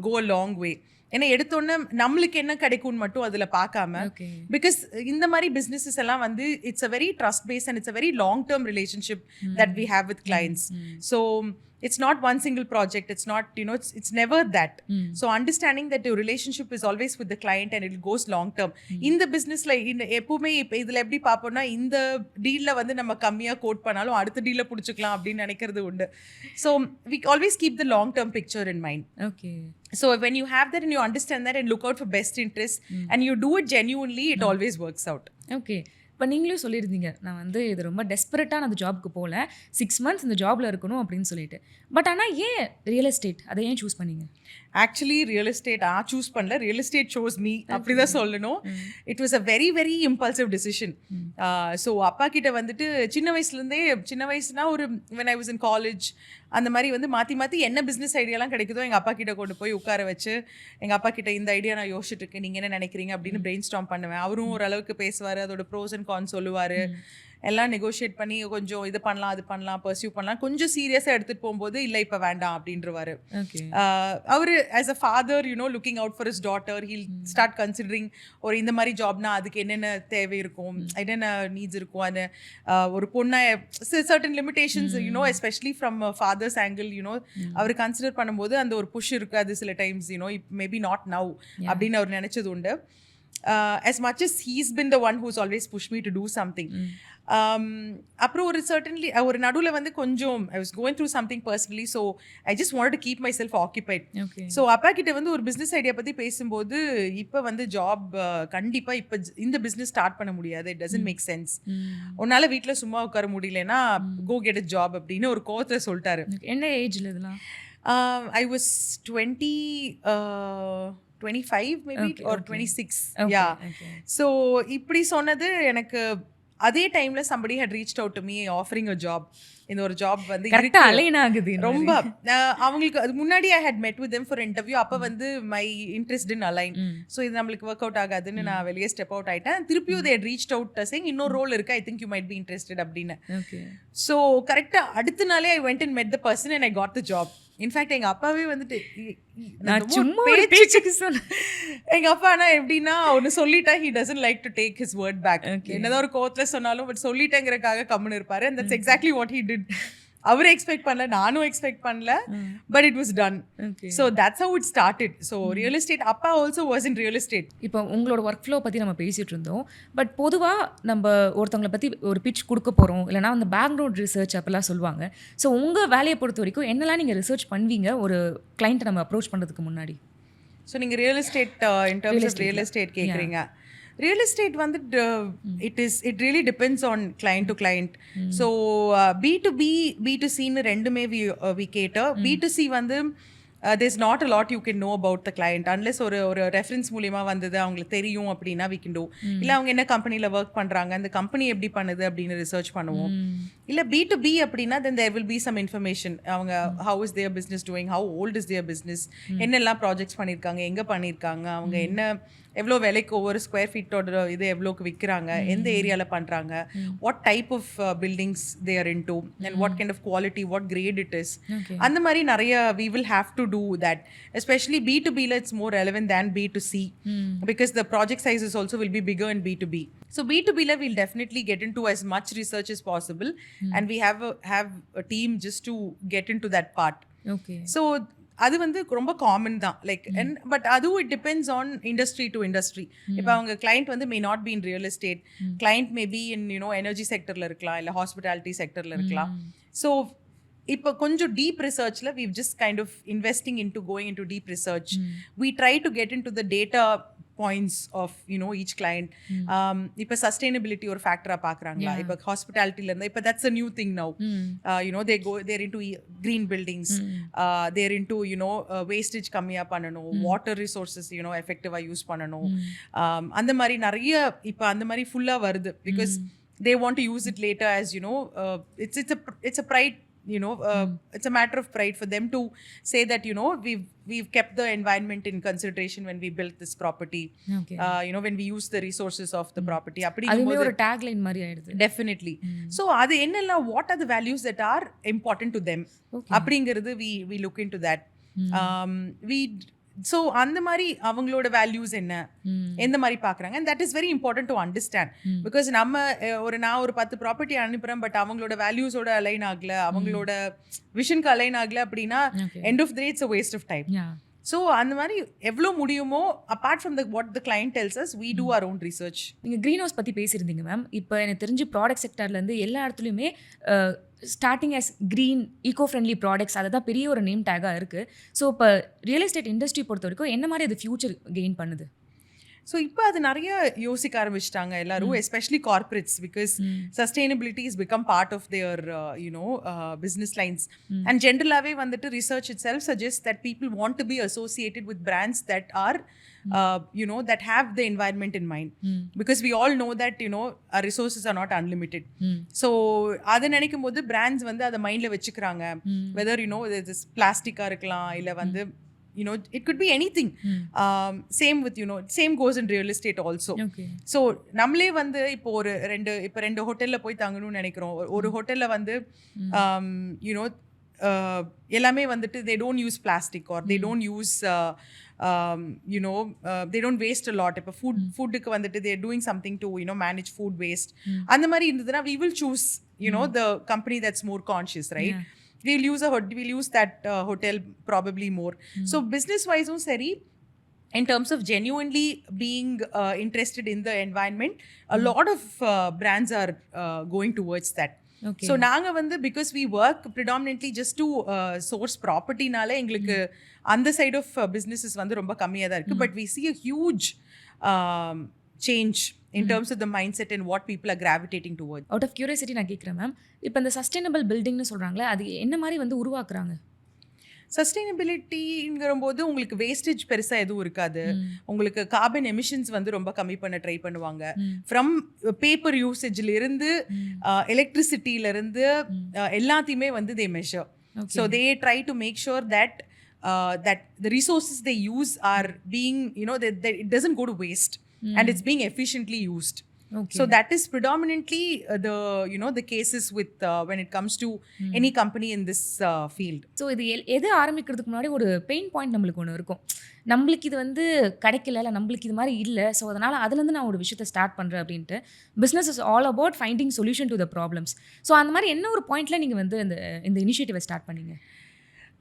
[SPEAKER 1] go a long way. ஏன்னா எடுத்தோன்னே நம்மளுக்கு என்ன கிடைக்கும்னு மட்டும் அதில் பார்க்காம, because இந்த மாதிரி பிஸ்னஸஸ் எல்லாம் வந்து it's a very trust base and it's a very long term relationship that we have with clients. So it's not one single project, it's not it's never that. So understanding that your relationship is always with the client and it goes long term. In the business la எப்பவுமே இப்ப இதுல எப்படி பாப்போம்னா இந்த டீல்ல வந்து நம்ம கம்மியா code பண்ணாலும் அடுத்த டீல்ல புடிச்சுக்கலாம் அப்படி நினைக்கிறது உண்டு. So we always keep the long term picture in mind.
[SPEAKER 2] Okay.
[SPEAKER 1] So when you have that and you understand that and look out for best interest and you do it genuinely, it always works out.
[SPEAKER 2] Okay. இப்போ நீங்களும் சொல்லியிருந்தீங்க நான் வந்து இது ரொம்ப டெஸ்பரேட்டாக நான் அந்த ஜாப்க்கு போகல, 6 months இந்த ஜாபில் இருக்கணும் அப்படின்னு சொல்லிட்டு. பட் ஆனால் ஏன் ரியல் எஸ்டேட், அதை ஏன் சூஸ் பண்ணீங்க?
[SPEAKER 1] ஆக்சுவலி ரியல் எஸ்டேட் சூஸ் பண்ணல, ரியல் எஸ்டேட் சோஸ் மீ அப்படி தான் சொல்லணும். It was a very very impulsive decision. So அப்பா கிட்ட வந்துட்டு சின்ன வயசுனா ஒரு when I was in college அந்த மாதிரி வந்து மாற்றி என்ன பிஸ்னஸ் ஐடியாலாம் கிடைக்குதோ எங்கள் அப்பா கிட்ட கொண்டு போய் உட்கார வச்சு எங்கள் அப்பா கிட்ட இந்த ஐடியா நான் யோசிச்சுட்டு இருக்கேன், நீங்கள் என்ன நினைக்கிறீங்க அப்படின்னு பிரெயின் ஸ்டார்ம் பண்ணுவேன். அவரும் ஓரளவுக்கு பேசுவார், அதோட ப்ரோஸ் அண்ட் கான்ஸ் சொல்லுவார், எல்லாம் நெகோஷியேட் பண்ணி கொஞ்சம் இது பண்ணலாம் அது பண்ணலாம் பர்சியூ பண்ணலாம். கொஞ்சம் சீரியஸாக எடுத்துகிட்டு போகும்போது இல்லை இப்போ வேண்டாம் அப்படின்றவாரு. அவர் as a father looking out for his daughter, he'll start considering ஒரு இந்த மாதிரி ஜாப்னா அதுக்கு என்னென்ன தேவை இருக்கும், என்னென்ன நீட்ஸ் இருக்கும், அது ஒரு பொண்ணை certain limitations especially from father's angle அவர் கன்சிடர் பண்ணும்போது அந்த ஒரு புஷ் இருக்காது சில டைம்ஸ் மேபி நாட் நவ் அப்படின்னு அவர் நினைச்சது உண்டு. As much as he's been the one who's always pushed me to do something. அப்புறம் ஒரு நடுவில் வந்து கொஞ்சம் I was going through something personally, so I just wanted to keep myself occupied. So அப்பா கிட்ட வந்து ஒரு பிஸ்னஸ் ஐடியா பற்றி பேசும்போது இப்போ வந்து ஜாப் கண்டிப்பாக இப்போ இந்த பிஸ்னஸ் ஸ்டார்ட் பண்ண முடியாது, இட் டசன்ட் மேக் சென்ஸ், உன்னால் வீட்டில் சும்மா உட்கார முடியலன்னா கோ கெட் அ ஜாப் அப்படின்னு ஒரு கோவத்தில் சொல்லிட்டாரு.
[SPEAKER 2] என்ன ஏஜ்ல இதெல்லாம்?
[SPEAKER 1] I was 25 maybe or 26. Yeah. So இப்படி சொன்னது எனக்கு அதே டைம்ல somebody had reached out to me offering a job. இந்த ஒரு ஜாப் வந்து ரொம்ப அவங்களுக்கு அது முன்னாடி I had met with them for interview. அப்போ வந்து my interest didn't align. So இது நம்மளுக்கு ஒர்க் அவுட் ஆகாதுன்னு நான் வெளியே ஸ்டெப் அவுட் ஆயிட்டேன். திருப்பியும் they had reached out saying இன்னொரு ரோல் இருக்கு, I think you might be interested அப்படின்னு. ஸோ கரெக்டாக அடுத்த நாளே I went and met the person and I got the job. In fact எங்க அப்பாவே வந்துட்டு
[SPEAKER 2] நான் சும்மா ஒரு பேச்சுக்கு சொன்னேன்.
[SPEAKER 1] எங்க அப்பா ஆனா எப்படின்னா ஒன்னு சொல்லிட்டா he doesn't like to take his word back. என்னதான் ஒரு கோவத்துல சொன்னாலும் பட் சொல்லிட்டேங்கிறதுக்காக கம்முன்னு இருப்பாரு. and that's exactly what he did. அவரே எக்ஸ்பெக்ட் பண்ணல, நானும் எக்ஸ்பெக்ட் பண்ணல, but it was done. So that's how it started. So real estate, அப்பா also was in real estate.
[SPEAKER 2] இப்போ உங்களோட ஒர்க் ஃப்ளோ பற்றி நம்ம பேசிகிட்டு இருந்தோம். பட் பொதுவாக நம்ம ஒருத்தவங்களை பற்றி ஒரு பிட்ச் கொடுக்க போகிறோம், இல்லைனா அந்த பேக்ரவுண்ட் ரிசர்ச் அப்போல்லாம் சொல்லுவாங்க. ஸோ உங்கள் வேலையை பொறுத்த வரைக்கும் என்னெல்லாம் நீங்கள் ரிசர்ச் பண்ணுவீங்க ஒரு கிளைண்ட்டை நம்ம அப்ரோச் பண்ணுறதுக்கு முன்னாடி?
[SPEAKER 1] ஸோ நீங்கள் real estate in terms of real estate கேட்குறீங்க. Real estate வந்துட்டு it really depends on client to client. So B2B B2C ன்னு ரெண்டுமே we cater. B2C வந்து there's not a lot you can know about the client unless ஒரு reference மூலியமா வந்தது அவங்களுக்கு தெரியும் அப்படின்னா we can do. இல்ல அவங்க என்ன கம்பெனில ஒர்க் பண்றாங்க, அந்த கம்பெனி எப்படி பண்ணுது அப்படின்னு ரிசர்ச் பண்ணுவோம். இல்ல B2B அப்படின்னா then there will be some information. அவங்க how is their business doing, how old is their business, என்னெல்லாம் ப்ராஜெக்ட்ஸ் பண்ணியிருக்காங்க, எங்க பண்ணியிருக்காங்க, அவங்க என்ன எவ்வளோ விலைக்கு ஒவ்வொரு ஸ்கொயர் ஃபீட்டோட இது எவ்வளோக்கு விற்கிறாங்க, எந்த ஏரியாவில் பண்ணுறாங்க, what type of buildings they are into and what kind of quality, what grade it is. அந்த மாதிரி நிறைய we will have to do that. Especially B2B, it's more relevant than B2C because the project sizes also will be bigger in B2B. So B2B we'll definitely get into as much research as possible and we have a team just to get into that part.
[SPEAKER 2] Okay.
[SPEAKER 1] So அது வந்து ரொம்ப common தான் like but அதுவும் it depends on industry to industry. இப்போ அவங்க client வந்து may not be in real estate, client may be in energy செக்டரில் இருக்கலாம், இல்லை ஹாஸ்பிட்டாலிட்டி செக்டரில் இருக்கலாம். ஸோ இப்போ கொஞ்சம் டீப் ரிசர்ச்சில் we've just kind of investing into going into deep research. We try to get into the data points of each client. இப்போ sustainability ஒரு ஃபேக்டரா பார்க்குறாங்களா, இப்போ ஹாஸ்பிட்டாலிட்டியில் இருந்தால் இப்போ that's a new thing now. they're into green buildings, they're into wastage கம்மியாக பண்ணணும், water resources எஃபெக்டிவாக use பண்ணணும். அந்த மாதிரி நிறைய இப்போ அந்த மாதிரி ஃபுல்லாக வருது because they want to use it later as it's a pride. It's a matter of pride for them to say that we've kept the environment in consideration when we built this property.
[SPEAKER 2] Okay.
[SPEAKER 1] When we use the resources of the property,
[SPEAKER 2] அதுவே ஒரு tag line மாதிரி ஆயிடுது.
[SPEAKER 1] Definitely. So அது என்னெல்லாம், what are the values that are important to them அப்படிங்கிறது we look into that. So அந்த மாதிரி அவங்களோட வேல்யூஸ் என்ன, எந்த மாதிரி பார்க்குறாங்க, and that is very important to understand. Because நம்ம நான் ஒரு 10 ப்ராப்பர்ட்டி அனுப்புகிறேன், பட் அவங்களோட வேல்யூஸோட அலைன் ஆகலை, அவங்களோட விஷனுக்கு அலைன் ஆகலை அப்படின்னா end of the day it's a waste of time. So அந்த மாதிரி எவ்வளோ முடியுமோ apart from what the client tells us we do our own research.
[SPEAKER 2] நீங்கள் க்ரீன் ஹவுஸ் பற்றி பேசியிருந்தீங்க மேம். இப்போ எனக்கு தெரிஞ்சு ப்ராடக்ட் செக்டர்லேருந்து எல்லா இடத்துலையுமே starting as green eco friendly products, அதை தான் பெரிய ஒரு நேம் டேக்காக இருக்குது. ஸோ இப்போ ரியல் எஸ்டேட் இண்டஸ்ட்ரி பொறுத்த வரைக்கும் என்ன மாதிரி அது ஃபியூச்சர் கெயின் பண்ணுது?
[SPEAKER 1] ஸோ இப்போ அது நிறைய யோசிக்க ஆரம்பிச்சிட்டாங்க எல்லாரும், especially corporates, because sustainability is become part of their business lines. And ஜென்ரலாகவே வந்துட்டு research itself suggest that people want to be associated with brands that are that have the environment in mind, because we all know that our resources are not unlimited. So அதை நினைக்கும் போது brands வந்து அதை மைண்டில் வச்சுக்கிறாங்க. Weather this பிளாஸ்டிக்காக இருக்கலாம், இல்லை வந்து it could be anything. Same with same goes in real estate also. So நம்மளே வந்து இப்போ ஒரு ரெண்டு ஹோட்டல்ல போய் தங்கணும்னு நினைக்கிறோம். ஒரு ஹோட்டல்ல வந்து எல்லாமே வந்துட்டு they don't use plastic or they don't use they don't waste a lot. இப்போ ஃபுட்டுக்கு வந்துட்டு they are doing something to manage food waste. அந்த மாதிரி இருந்ததுன்னா we will choose the company that's more conscious, right? We'll use that hotel probably more. So business wise sari, in terms of genuinely being interested in the environment, a lot of brands are going towards that. Okay. So naanga vandu, because we work predominantly just to source property nala engalukku and the side of businesses vandu romba kammiya da irukku, but we see a huge change in terms of the mindset and what people are gravitating towards.
[SPEAKER 2] Out of curiosity நான் கேட்குறேன் ma'am, இப்போ இந்த sustainable பில்டிங்னு சொல்கிறாங்களே, அது என்ன மாதிரி வந்து உருவாக்குறாங்க?
[SPEAKER 1] சஸ்டைனபிலிட்டிங்கிற போது உங்களுக்கு வேஸ்டேஜ் பெருசாக எதுவும் இருக்காது. உங்களுக்கு கார்பன் எமிஷன்ஸ் வந்து ரொம்ப கம்மி பண்ண ட்ரை பண்ணுவாங்க. ஃப்ரம் பேப்பர் யூசேஜ்லேருந்து எலக்ட்ரிசிட்டியிலேருந்து எல்லாத்தையுமே வந்து they measure. So they try to make sure that the resources they use are being that it doesn't go to waste and it's being efficiently used.
[SPEAKER 2] Okay.
[SPEAKER 1] So that is predominantly the cases with when it comes to any company in this field.
[SPEAKER 2] So இது எது ஆரம்பிக்கிறதுக்கு முன்னாடி ஒரு pain point நம்மளுக்கு ஒன்று இருக்கும். நம்மளுக்கு இது வந்து கிடைக்கல, இல்லை நம்மளுக்கு இது மாதிரி இல்லை, ஸோ அதனால் அதுலேருந்து நான் ஒரு விஷயத்தை ஸ்டார்ட் பண்ணுறேன் அப்படின்ட்டு. Business is all about finding solution to the problems. So அந்த மாதிரி என்ன ஒரு பாயிண்ட்டில் நீங்கள் வந்து இந்த இனிஷியேட்டிவை ஸ்டார்ட் பண்ணீங்க?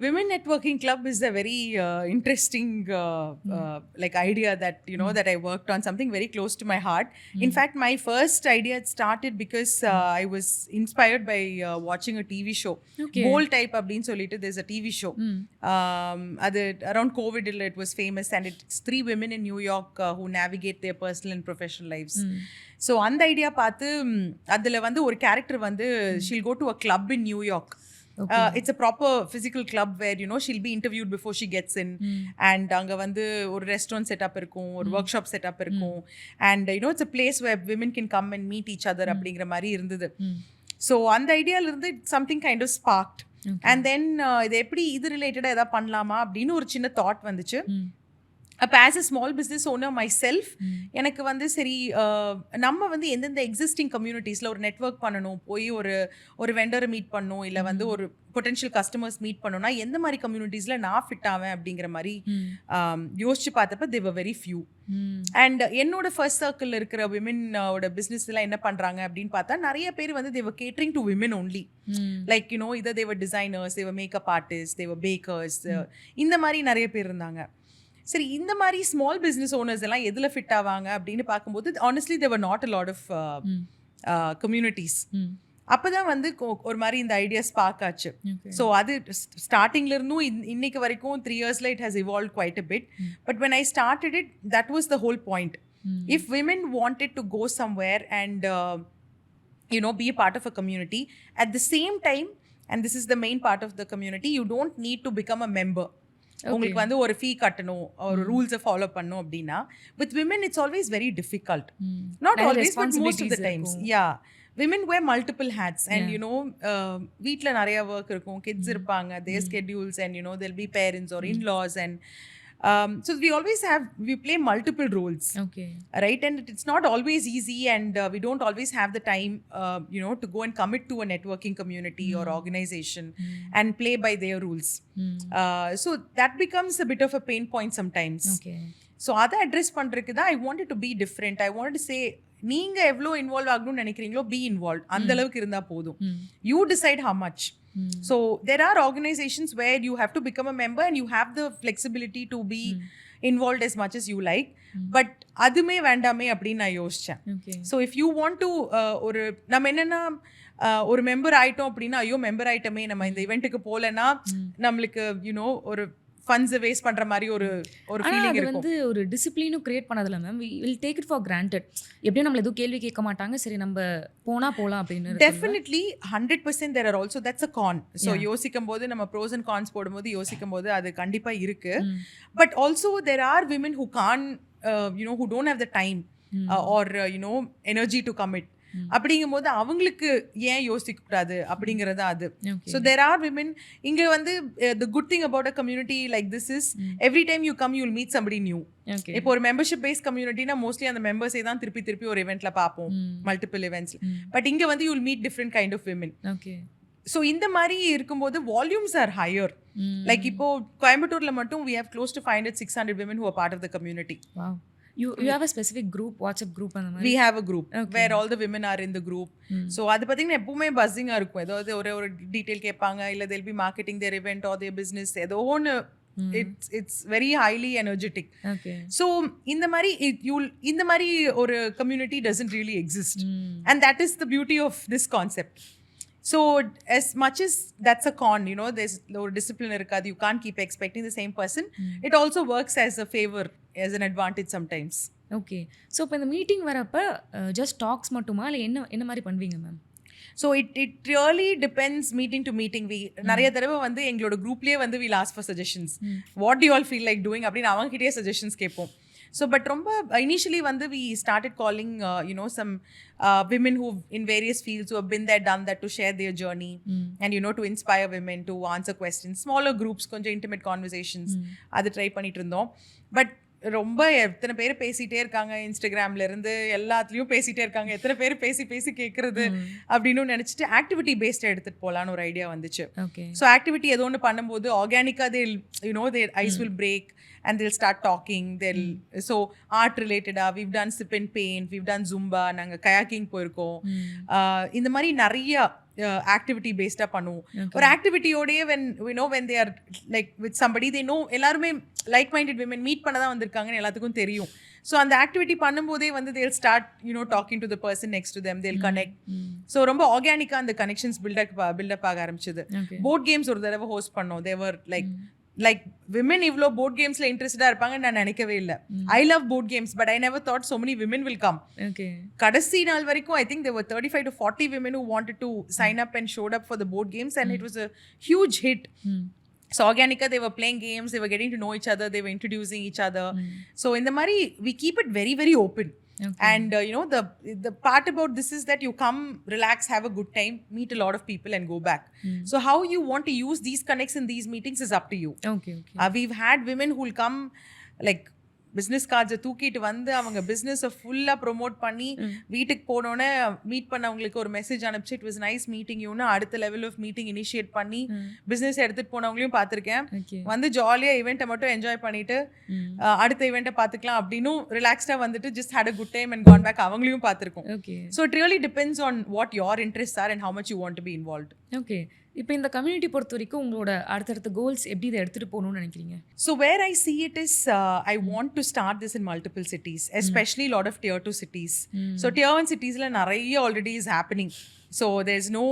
[SPEAKER 1] Women Networking Club is a very interesting like idea that that I worked on, something very close to my heart. In fact, my first idea had started because I was inspired by watching a TV show. Bold Type அப்படினு சொல்லிட்டு there's a TV show. அது around COVID it was famous, and it's 3 women in New York who navigate their personal and professional lives. So அந்த idea பார்த்து அதுல வந்து ஒரு character வந்து she'll go to a club in New York. It's a proper physical club where she'll be interviewed before she gets in, and anga vandu or restaurant setup irukum, or workshop setup irukum, and it's a place where women can come and meet each other அப்படிங்கிற மாதிரி இருந்தது. So அந்த ஐடியால இருந்து something kind of sparked. And then இது எப்படி இது ரிலேட்டடா ஏதாவது பண்ணலாமா அப்படின்னு ஒரு சின்ன தாட் வந்துச்சு. அப்போ as a small business owner my self எனக்கு வந்து சரி நம்ம வந்து எந்தெந்த எக்ஸிஸ்டிங் கம்யூனிட்டிஸில் ஒரு நெட்வொர்க் பண்ணணும், போய் ஒரு வெண்டரை மீட் பண்ணணும், இல்லை வந்து ஒரு பொட்டென்ஷியல் கஸ்டமர்ஸ் மீட் பண்ணணும்னா எந்த மாதிரி கம்யூனிட்டிஸில் நான் ஃபிட் ஆவேன் அப்படிங்கிற மாதிரி யோசிச்சு பார்த்தப்ப they were very few. And என்னோட ஃபர்ஸ்ட் சர்க்கிள் இருக்கிற விமெனோட பிஸ்னஸ்லாம் என்ன பண்ணுறாங்க அப்படின்னு பார்த்தா நிறைய பேர் வந்து they were catering to women only. Like either they were designers, they were makeup artists, they were bakers, இந்த மாதிரி நிறைய பேர் இருந்தாங்க. சரி, இந்த மாதிரி ஸ்மால் பிஸ்னஸ் ஓனர்ஸ் எல்லாம் எதில் ஃபிட் ஆவாங்க அப்படின்னு பார்க்கும்போது honestly there were not a lot of communities. அப்போ தான் வந்து ஒரு மாதிரி இந்த ஐடியா ஸ்பார்க் ஆச்சு. ஸோ அது ஸ்டார்டிங்ல இருந்தும் இன்னைக்கு வரைக்கும் 3 yearsல it has evolved quite a bit. But when I started it, that was the whole point. If women wanted to go somewhere and be a part of a community, at the same time, and this is the main part of the community, you don't need to become a member. உங்களுக்கு வந்து ஒரு ஃபீ கட்டணும், ஒரு ரூல்ஸை follow பண்ணணும் அப்படின்னா with women it's always very difficult. Not always but most of the times. Yeah, women wear multiple hats, and வீட்டில் நிறைய ஒர்க் இருக்கும், கிட்ஸ் இருப்பாங்க, their schedules, and there'll be parents or in-laws, and so we play multiple roles. Right, and it's not always easy, and we don't always have the time to go and commit to a networking community or organization and play by their rules. So that becomes a bit of a pain point sometimes. So அதை address பண்ணுறதுக்கு தான் I wanted to be different. I wanted to say, நீங்க எவ்வளோ involve ஆகணும்னு நினைக்கிறீங்களோ be involve, அந்த அளவுக்கு இருந்தால் போதும். You decide how much. So there are organizations where you have to become a member and you have the flexibility to be involved as much as you like. But அதுமே வேண்டாமே அப்படின்னு நான் யோசிச்சேன். So if you want to ஒரு நம்ம என்னன்னா ஒரு member ஆயிட்டோம் அப்படின்னா, ஐயோ மெம்பர் ஆயிட்டமே, நம்ம இந்த இவெண்ட்டுக்கு போகலன்னா நம்மளுக்கு ஒரு ஃபண்ட்ஸை வேஸ்ட் பண்ணுற மாதிரி ஒரு ஃபீலிங் இருக்கும்.
[SPEAKER 2] வந்து ஒரு டிசிப்ளினும் கிரியேட் பண்ணதில்ல ma'am. We will take it for granted. எப்படியும் நம்மள எதுவும் கேள்வி கேட்க மாட்டாங்க, சரி நம்ம போகலாம் அப்படின்னு.
[SPEAKER 1] Definitely 100% there are also, that's a con. So யோசிக்கும் போது நம்ம ப்ரோஸ் அண்ட் கான்ஸ் போடும்போது யோசிக்கும் போது அது கண்டிப்பாக இருக்கு. But also there are women who can't who don't have the time or energy to commit. அப்படிங்கும்போது அவங்களுக்கு ஏன் யோசிக்க கூடாது அப்படிங்கிறது அது. So there are women இங்க வந்து the good thing about a community like this is every time you come you will meet somebody new. இப்போ ஒரு மெம்பர்ஷிப் பேஸ்ட் கம்யூனிட்டினா மோஸ்ட்லி அந்த மெம்பர்ஸே தான் திருப்பி ஒரு இவெண்ட்ல பார்ப்போம், மல்டிபிள் இவெண்ட்ஸ்ல. பட் இங்க வந்து you will meet different kind of women. So இந்த மாதிரி இருக்கும்போது வால்யூம்ஸ் ஆர் ஹையர். லைக் இப்போ கோயம்புத்தூர்ல மட்டும் we have close to 500-600 women who are part of the community.
[SPEAKER 2] Wow. You have a specific group, WhatsApp group and
[SPEAKER 1] we have a group where all the women are in the group. So அது பாத்தீங்கன்னா எப்பவுமே பஸ்ஸிங்கா இருக்கும். ஏதாவது ஒரு detail கேட்பாங்க, இல்ல they'll be marketing their event or their business. ஏதோ ஒன்று it's very highly energetic. So இந்த மாதிரி ஒரு community doesn't really exist. And that is the beauty of this concept. So as much as that's a con, there's no discipline irukadu, you can't keep expecting the same person. It also works as a favor, as an advantage sometimes.
[SPEAKER 2] Okay, so இப்போ இந்த meeting வரப்ப just talks மட்டுமா இல்லை என்ன மாதிரி பண்ணுவீங்க ma'am?
[SPEAKER 1] So it really depends meeting to meeting. We நிறைய தடவை வந்து எங்களோட குரூப்லயே வந்து we'll ask for suggestions. What do you all feel like doing அப்படின்னு அவங்க கிட்டயே suggestions கேட்போம். So but ரொம்ப initially வந்து we started calling some women who in various fields who have been there, done that, to share their journey and to inspire women to answer questions. Smaller groups, கொஞ்சம் intimate conversations, அது try பண்ணிட்டு இருந்தோம். But ரொம்ப எத்தனை பேர் பேசிட்டே இருக்காங்க, இன்ஸ்டாகிராம்ல இருந்து எல்லாத்துலயும் பேசிட்டே இருக்காங்க, எத்தனை பேர் பேசி பேசி கேட்கறது அப்படின்னு நினைச்சிட்டு ஆக்டிவிட்டி பேஸ்ட் எடுத்துட்டு போலான்னு ஒரு ஐடியா வந்துச்சு. ஸோ ஆக்டிவிட்டி ஏதோ ஒன்று பண்ணும்போது ஆர்கானிக்கா their ice will break and they'll start talking. So art related, we've done sip and paint, we've done zumba, நாங்க kayaking போயிருக்கோம். இந்த மாதிரி நிறைய ஆக்டிவிட்டி பேஸ்டா பண்ணுவோம். ஒரு ஆக்டிவிட்டியோடய when they are like with somebody they know, எல்லாருமே லைக் மைண்டட் விமன் மீட் பண்ண தான் வந்திருக்காங்கன்னு எல்லாத்துக்கும் தெரியும். ஸோ அந்த ஆக்டிவிட்டி பண்ணும்போதே they'll start talking to the person next to them, they'll connect. So ரொம்ப ஆர்கானிக்கா அந்த கனெக்ஷன்ஸ் பில்டப் ஆக ஆரம்பிச்சது. போர்ட் கேம்ஸ் ஒரு தடவை ஹோஸ்ட் பண்ணோம். they were like women இவ்ளோ போர்ட் கேம்ஸ்ல இன்ட்ரெஸ்டடா இருப்பாங்கன்னு நான் நினைக்கவே இல்லை. I love board games but I never thought so many women will come. கடைசி நாள் வரைக்கும் I think there were 35 to 40 women who wanted to sign up and showed up for the board games and it was a huge hit. So organica, they were playing games, they were getting to know each other, they were introducing each other. So in the mari we keep it very very open. And the part about this is that you come, relax, have a good time, meet a lot of people and go back. So how you want to use these connects in these meetings is up to you. We've had women who will come like business கார்ட்ஸை தூக்கிட்டு வந்து அவங்க பிஸ்னஸை ஃபுல்லாக promote பண்ணி வீட்டுக்கு போனோன்னே meet பண்ணவங்களுக்கு ஒரு மெசேஜ் அனுப்பிச்சு இட் வாஸ் நைஸ் மீட்டிங் யூன்னு அடுத்த லெவல் ஆஃப் மீட்டிங் இனிஷியேட் பண்ணி பிஸ்னஸ் எடுத்துகிட்டு போனவங்களையும் பார்த்துருக்கேன். வந்து ஜாலியாக ஈவெண்ட்டை மட்டும் என்ஜாய் பண்ணிட்டு அடுத்த ஈவெண்ட்டை பார்த்துக்கலாம் அப்படின்னு ரிலாக்ஸ்டாக வந்துட்டு just had a good time and gone back அவங்களையும் பார்த்துருக்கோம். So it really depends on what your interest are and how much you want to be involved.
[SPEAKER 2] Okay, இப்போ இந்த கம்யூனிட்டி பொறுத்த வரைக்கும் உங்களோட அடுத்தடுத்த கோல்ஸ் எப்படி இதை எடுத்துகிட்டு போகணும்னு நினைக்கிறீங்க?
[SPEAKER 1] So where I see it is I want to start this in multiple cities, especially a lot of tier 2 cities. So tier 1 cities-la நிறைய already is happening. So there's no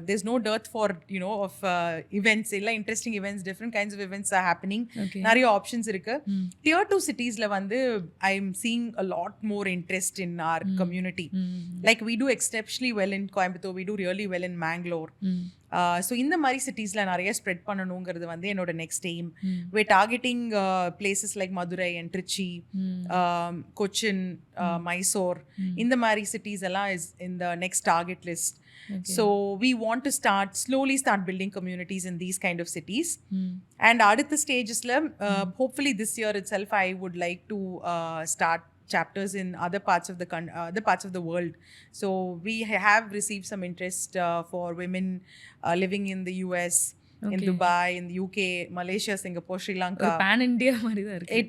[SPEAKER 1] there's no dearth for of events, illa interesting events, different kinds of events are happening. நிறைய options இருக்கு. tier 2 cities-la வந்து I'm seeing a lot more interest in our community. Like we do exceptionally well in Coimbatore, we do really well in Mangalore. So இந்த மாதிரி சிட்டிஸில் நிறைய spread பண்ணணுங்கிறது வந்து என்னோட next aim. we're targeting places like Madurai and Trichy, Cochin, Mysore, இந்த மாதிரி cities எல்லாம் is in the next target list. So we want to slowly start building communities in these kind of cities. And அடுத்த stagesல hopefully this year itself I would like to start chapters in other parts of the world. So we have received some interest for women living in the US, in Dubai, in the UK, Malaysia, Singapore, Sri Lanka.
[SPEAKER 2] pan India மாதிரி தான் இருக்கு.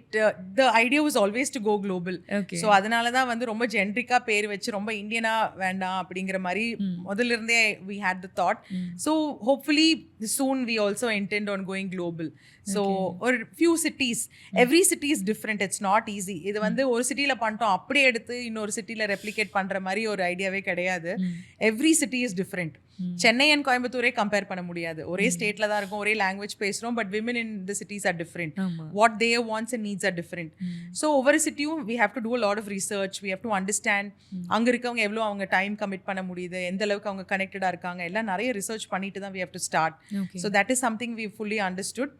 [SPEAKER 1] The idea was always to go global. So அதனால தான் வந்து ரொம்ப ஜென்ரிக்கா பேர் வச்சு ரொம்ப இந்தியனா வேண்டாம் அப்படிங்கிற மாதிரி முதல்ல இருந்தே we had the thought. So hopefully soon we also intend on going global. So ஒரு few cities, every city is different, it's not easy. இது வந்து ஒரு சிட்டில பண்ணிட்டோம் அப்படியே எடுத்து இன்னொரு சிட்டில ரெப்ளிகேட் பண்ற மாதிரி ஒரு ஐடியாவே கிடையாது. Every city is different. Chennai and கோயம்புத்தூரே கம்பேர் பண்ண முடியாது. ஒரே ஸ்டேட்ல தான் இருக்கும், ஒரே லாங்குவேஜ் பேசுறோம், but women in the cities are different. What their wants and needs are different. So ஒவ்வொரு சிட்டியும் we have to do a lot of research, we have to understand அங்கே இருக்கவங்க எவ்வளோ அவங்க டைம் கமிட் பண்ண முடியுது, எந்த அளவுக்கு அவங்க கனெக்டடாக இருக்காங்க, எல்லாம் நிறைய ரிசர்ச் பண்ணிட்டு தான் we have to start. So that is something we fully understood.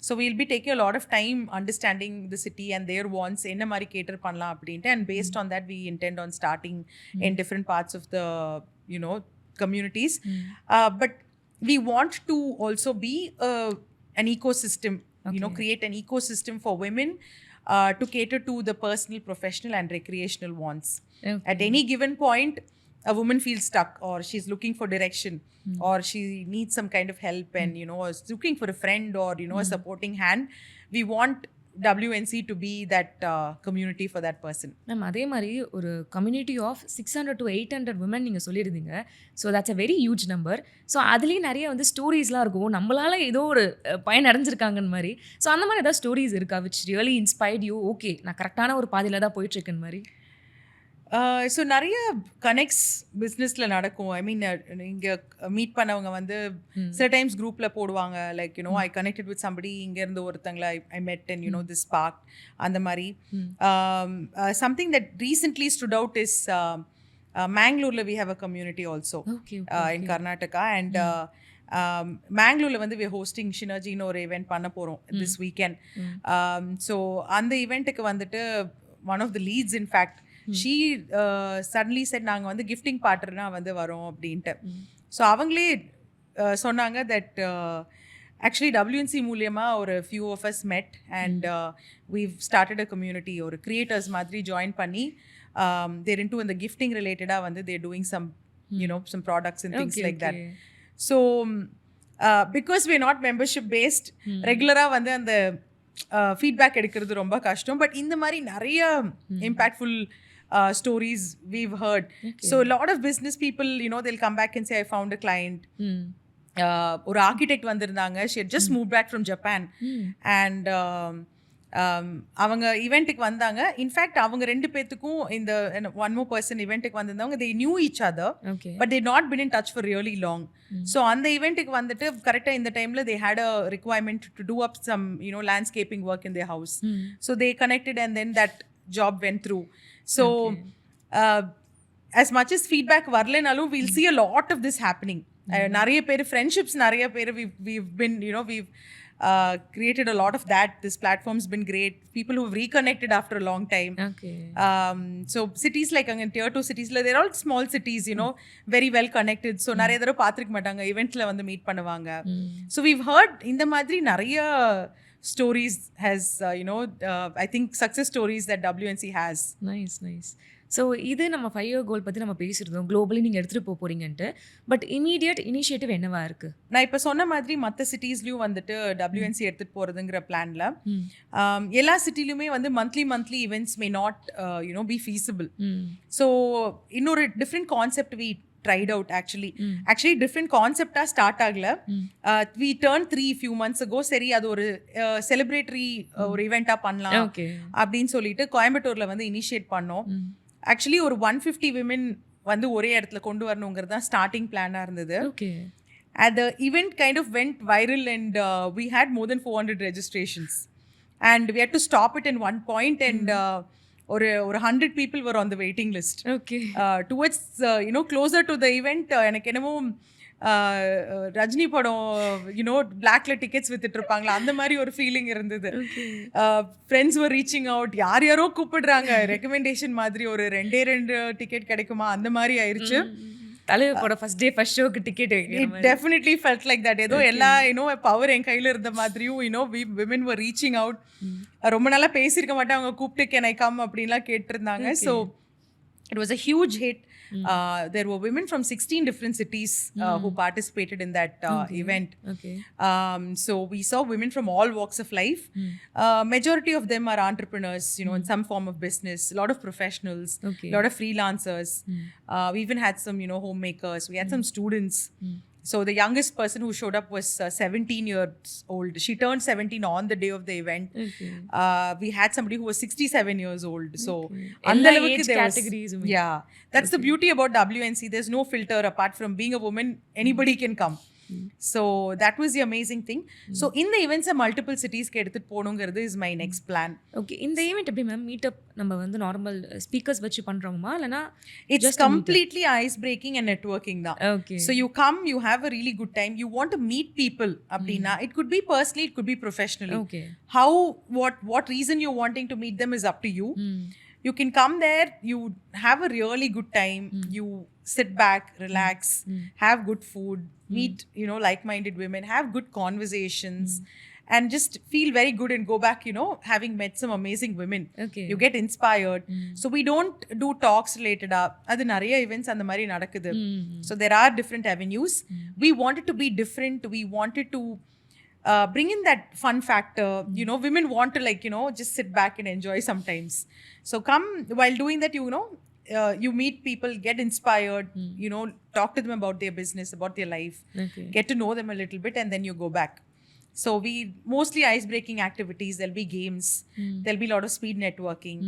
[SPEAKER 1] So we'll be taking a lot of time understanding the city and their wants, என்ன மாதிரி கேட்டர் பண்ணலாம் அப்படின்ட்டு, and based on that we intend on starting in different parts of the communities. But we want to also be an ecosystem, create an ecosystem for women to cater to the personal, professional and recreational wants. At any given point a woman feels stuck or she's looking for direction or she needs some kind of help and is looking for a friend or a supporting hand. We want WNC to be that community for that person.
[SPEAKER 2] Ma'am, அதே மாதிரி ஒரு community of 600 to 800 women நீங்கள் சொல்லியிருந்தீங்க. So that's a very huge number. So அதுலேயும் நிறைய வந்து ஸ்டோரிஸ்லாம் இருக்கும், நம்மளால் ஏதோ ஒரு பயன் அடைஞ்சிருக்காங்கன்னு மாதிரி. ஸோ அந்த மாதிரி ஏதாவது ஸ்டோரிஸ் இருக்கா which really inspired you? Okay, நான் கரெக்டான ஒரு பாதையில் தான் போயிட்டுருக்கேன் மாதிரி.
[SPEAKER 1] ஸோ நிறைய கனெக்ட்ஸ் பிஸ்னஸில் நடக்கும். ஐ மீன் இங்கே மீட் பண்ணவங்க வந்து சில டைம்ஸ் குரூப்பில் போடுவாங்க, like I connected with somebody, இங்கேருந்து ஒருத்தங்களை I met and this spark, அந்த மாதிரி. Something that recently stood out is மேங்களூரில் we have a community also in Karnataka. And மேங்களூரில் வந்து வி ஹோஸ்டிங் ஷினர்ஜின்னு ஒரு ஈவெண்ட் பண்ண போகிறோம் திஸ் வீக்கெண்ட். ஸோ அந்த ஈவெண்ட்டுக்கு வந்துட்டு one of the leads in fact she suddenly said நாங்கள் வந்து கிஃப்டிங் பார்ட்னர்னா வந்து வரோம் அப்படின்ட்டு. ஸோ அவங்களே சொன்னாங்க தட் Actually WNC மூலியமா ஒரு few of us met and we've started a community ஒரு creators மாதிரி join பண்ணி they're into in the gifting related வந்து they're doing some you know some products and things like that. So because we're not membership based regular வந்து அந்த feedback எடுக்கிறது ரொம்ப கஷ்டம். But இந்த மாதிரி நிறைய impactful stories we've heard. So a lot of business people, you know, they'll come back and say I found a client. ஒரு architect வந்திருந்தாங்க, she had just moved back from Japan and அவங்க ஈவெண்ட்டுக்கு வந்தாங்க. In fact அவங்க 2 பேத்துக்கும் இந்த one more person ஈவெண்ட்டுக்கு வந்திருந்தவங்க they knew each other but they not been in touch for really long. So அந்த ஈவெண்ட்டுக்கு வந்துட்டு கரெக்டாக இந்த டைமில் they had a requirement to do up some you know landscaping work in their house. So they connected and then that job went through. So as much as feedback வரலனாலும் we'll see a lot of this happening. நிறைய பேர் friendships நிறைய பேர் we've been you know we've created a lot of that. This platform's been great. People who've reconnected after a long time. So cities like tier 2 cities they're all small cities, you know, very well connected. So நிறைய தடவை பார்த்திருக்க மாட்டாங்க, eventல வந்து meet பண்ணுவாங்க. So we've heard இந்த மாதிரி நிறைய stories has you know I think success stories that WNC has.
[SPEAKER 2] Nice. So இது நம்ம 5-year கோல் பற்றி நம்ம பேசியிருந்தோம், குளோபலி நீங்கள் எடுத்துகிட்டு போகிறீங்கன்ட்டு. பட் இமீடியட் இனிஷியேட்டிவ் என்னவா இருக்குது?
[SPEAKER 1] நான் இப்போ சொன்ன மாதிரி மற்ற சிட்டிஸ்லையும் வந்துட்டு WNC எடுத்துகிட்டு போகிறதுங்கிற பிளானில் எல்லா சிட்டிலையுமே வந்து monthly events may not you know be feasible. So இன்னொரு different concept we tried out actually different concept start agla. We turned 3 few months ago. Seri adu ஒரு celebratory ஒரு event பண்ணலாம் அப்படினு சொல்லிட்டு கோயம்புத்தூர்ல வந்து இனிஷியேட் பண்ணோம். Actually ஒரு 150 women வந்து ஒரே இடத்துல கொண்டு வரணும்ங்கிறது தான் ஸ்டார்டிங் பிளானா இருந்தது. And the event kind of went viral and we had more than 400 registrations and we had to stop it in one point and ஒரு 100 people were on the waiting list. Towards you know closer to the event எனக்கு என்னமோ ரஜினி படம் you know blackல tickets வித்துட்டு இருப்பாங்களா அந்த மாதிரி ஒரு feeling இருந்தது. ஃப்ரெண்ட்ஸ் were reaching out, யாரோ கூப்பிடுறாங்க ரெக்கமெண்டேஷன் மாதிரி, ஒரு 2 டிக்கெட் கிடைக்குமா அந்த மாதிரி ஆயிருச்சு.
[SPEAKER 2] தலையோட ஃபர்ஸ்ட் டே ஃபர்ஸ்ட் ஷோக்கு ticket
[SPEAKER 1] it definitely felt like that. ஏதோ எல்லா you know பவர் என் கையில இருந்த மாதிரியும் you know women were reaching out. ரொம்ப நாளா பேசியிருக்க மாட்டாங்க, அவங்க கூப்பிட்டு can I come அப்படின்லாம் கேட்டிருந்தாங்க. So it was a huge hit. There were women from 16 different cities who participated in that event. So we saw women from all walks of life. Majority of them are entrepreneurs, you know, in some form of business. A lot of professionals, a lot of freelancers. We even had some, you know, homemakers. We had some students. So the youngest person who showed up was 17 years old. She turned 17 on the day of the event. We had somebody who was 67 years old. So
[SPEAKER 2] all age categories.
[SPEAKER 1] Yeah, that's the beauty about WNC. There's no filter. Apart from being a woman, anybody can come. So that was the amazing thing. So in the events multiple cities ku eduthu ponungiradhu is my next plan.
[SPEAKER 2] Okay, in the event eppadi ma'am meet up நம்ம வந்து normal speakers வச்சு பண்றோமா இல்லனா
[SPEAKER 1] it's completely ice breaking and networking da. So you come, you have a really good time, you want to meet people abdina. It could be personally, it could be professionally. How what reason you're wanting to meet them is up to you. You can come there, you have a really good time, you sit back, relax, have good food, meet, you know, like-minded women, have good conversations, and just feel very good and go back, you know, having met some amazing women. You get inspired. So we don't do talks related adu nariya events and mari nadakudhu. So there are different avenues. We wanted to be different. We wanted to bring in that fun factor. You know, women want to like, you know, just sit back and enjoy sometimes. So come, while doing that, you know, you meet people, get inspired, you know, talk to them about their business, about their life, get to know them a little bit, and then you go back. So we mostly ice breaking activities. There'll be games, there'll be a lot of speed networking.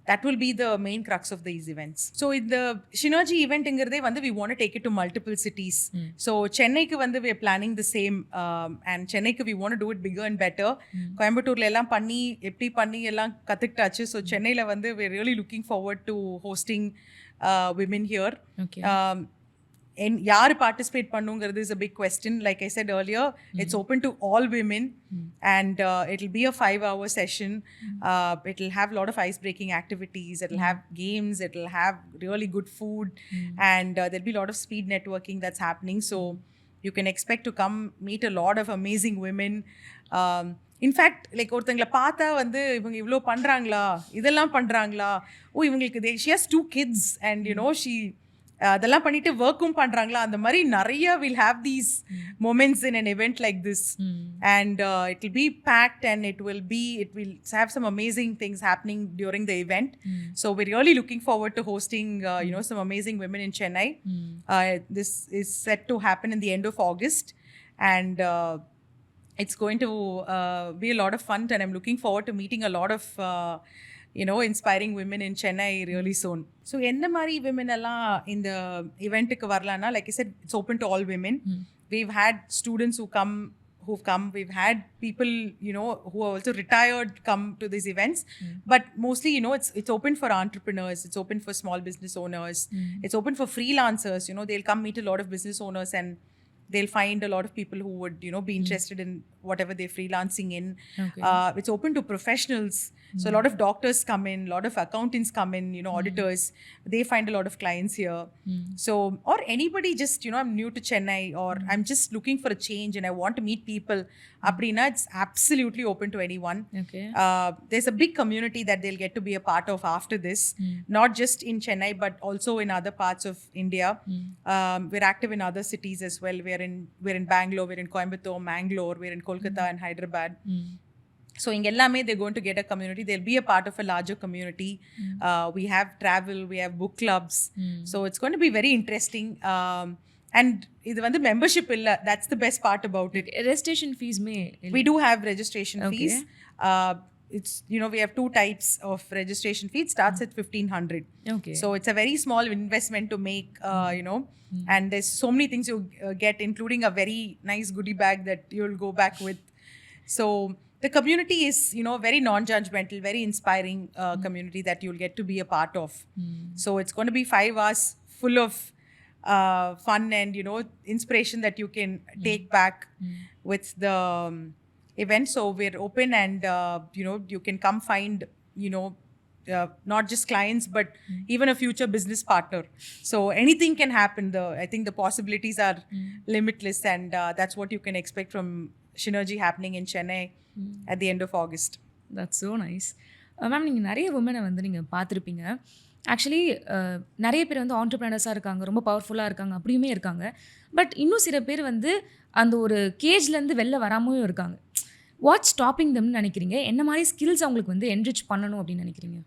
[SPEAKER 1] That will be the main crux of these events. So in the synergy event ingirde vandu we want to take it to multiple cities. So Chennai ku vandu we are planning the same, and Chennai ku we want to do it bigger and better. Coimbatore la ellam panni eppadi panni ellam kathuktachu. So Chennai la vandu we are really looking forward to hosting women here. And yaar participate pannungiradhu is a big question. Like I said earlier, it's open to all women, and it'll be a 5-hour session. It'll have a lot of ice breaking activities, it'll have games, it'll have really good food, and there'll be a lot of speed networking that's happening. So you can expect to come meet a lot of amazing women. In fact like ஒருத்தங்களை பார்த்தா வந்து இவங்க இவ்வளோ பண்ணுறாங்களா, இதெல்லாம் பண்ணுறாங்களா, ஓ இவங்களுக்கு she has 2 kids and you know she அதெல்லாம் பண்ணிட்டு ஒர்க்கும் பண்ணுறாங்களா, அந்த மாதிரி நிறைய will have these moments in an event like this. And it will be packed and it will have some amazing things happening during the event. So we're really looking forward to hosting you know some amazing women in Chennai. This is set to happen in the end of August, and it's going to be a lot of fun, and I'm looking forward to meeting a lot of you know inspiring women in Chennai really soon. So endha mari women alla in the event ku varalana, like I said, it's open to all women. We've had students who've come, we've had people you know who are also retired come to these events. But mostly you know it's open for entrepreneurs, it's open for small business owners, it's open for freelancers. You know, they'll come meet a lot of business owners and they'll find a lot of people who would you know be interested in whatever they're freelancing in. It's open to professionals. So a lot of doctors come in, a lot of accountants come in, you know, auditors, they find a lot of clients here. So or anybody just you know I'm new to Chennai or I'm just looking for a change and I want to meet people, aprina it's absolutely open to anyone. There's a big community that they'll get to be a part of after this, not just in Chennai but also in other parts of India. We're active in other cities as well. We're in Bangalore, we're in Coimbatore, Mangalore, we're in Kolkata and Hyderabad. So in ellame they're going to get a community, they'll be a part of a larger community. We have travel, we have book clubs. So it's going to be very interesting. And இது வந்து membership illa, that's the best part about it.
[SPEAKER 2] Registration fees may
[SPEAKER 1] we do have registration fees. It's you know we have 2 types of registration fee. It starts at 1,500. So it's a very small investment to make, you know, and there's so many things you get, including a very nice goodie bag that you'll go back with. So the community is you know very non-judgmental, very inspiring community that you'll get to be a part of. So it's going to be 5 hours full of fun and you know inspiration that you can take back with the event. So we're open and you know you can come find you know not just clients but even a future business partner. So anything can happen. I think the possibilities are limitless, and that's what you can expect from Synergy happening in Chennai at the end of August.
[SPEAKER 2] That's so nice. Ma'am நீங்கள் நிறைய உமனை வந்து நீங்கள் பார்த்துருப்பீங்க. Actually நிறைய பேர் வந்து ஆண்டர்ப்ரனர்ஸாக இருக்காங்க, ரொம்ப பவர்ஃபுல்லாக இருக்காங்க, அப்படியுமே இருக்காங்க. பட் இன்னும் சில பேர் வந்து அந்த ஒரு கேஜ்லேருந்து வெளில வராமலும் இருக்காங்க. வாட்ஸ் ஸ்டாப்பிங் தம்னு நினைக்கிறீங்க? என்ன மாதிரி ஸ்கில்ஸ் அவங்களுக்கு வந்து என்ரிச் பண்ணணும் அப்படின்னு நினைக்கிறீங்க?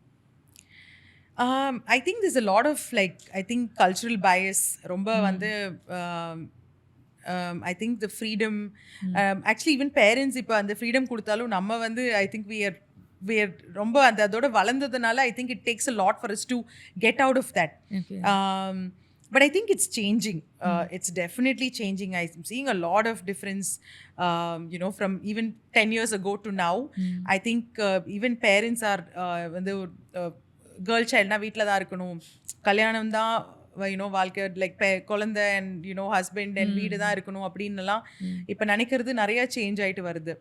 [SPEAKER 1] I think there's a lot of like I think cultural bias ரொம்ப வந்து I think the freedom actually even parents இப்போ அந்த freedom கொடுத்தாலும் நம்ம வந்து I think we are ரொம்ப அதோட வளர்ந்ததுனால I think it takes a lot for us to get out of that. But I think it's changing. It's definitely changing. I'm seeing a lot of difference, you know, from even 10 years ago to now. I think even parents are வந்து girl சைல்ட்னா வீட்டில் தான் இருக்கணும், கல்யாணம் தான் you know வாழ்க்கை, like குழந்தை and you know husband and வீடு தான் இருக்கணும் அப்படின்னுலாம் இப்போ நினைக்கிறது நிறையா சேஞ்ச் ஆகிட்டு வருது.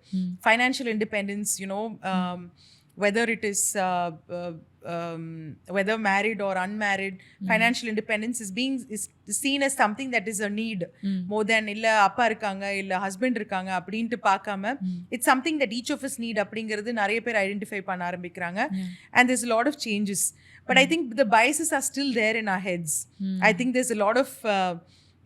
[SPEAKER 1] Financial independence, you know whether it is whether married or unmarried, financial independence is seen as something that is a need more than illa appa irukanga illa husband irukanga அப்படினு பார்க்காம it's something that each of us need அப்படிங்கிறது நிறைய பேர் identify பண்ண ஆரம்பிக்கிறாங்க. And there's a lot of changes, but I think the biases are still there in our heads. I think there's a lot of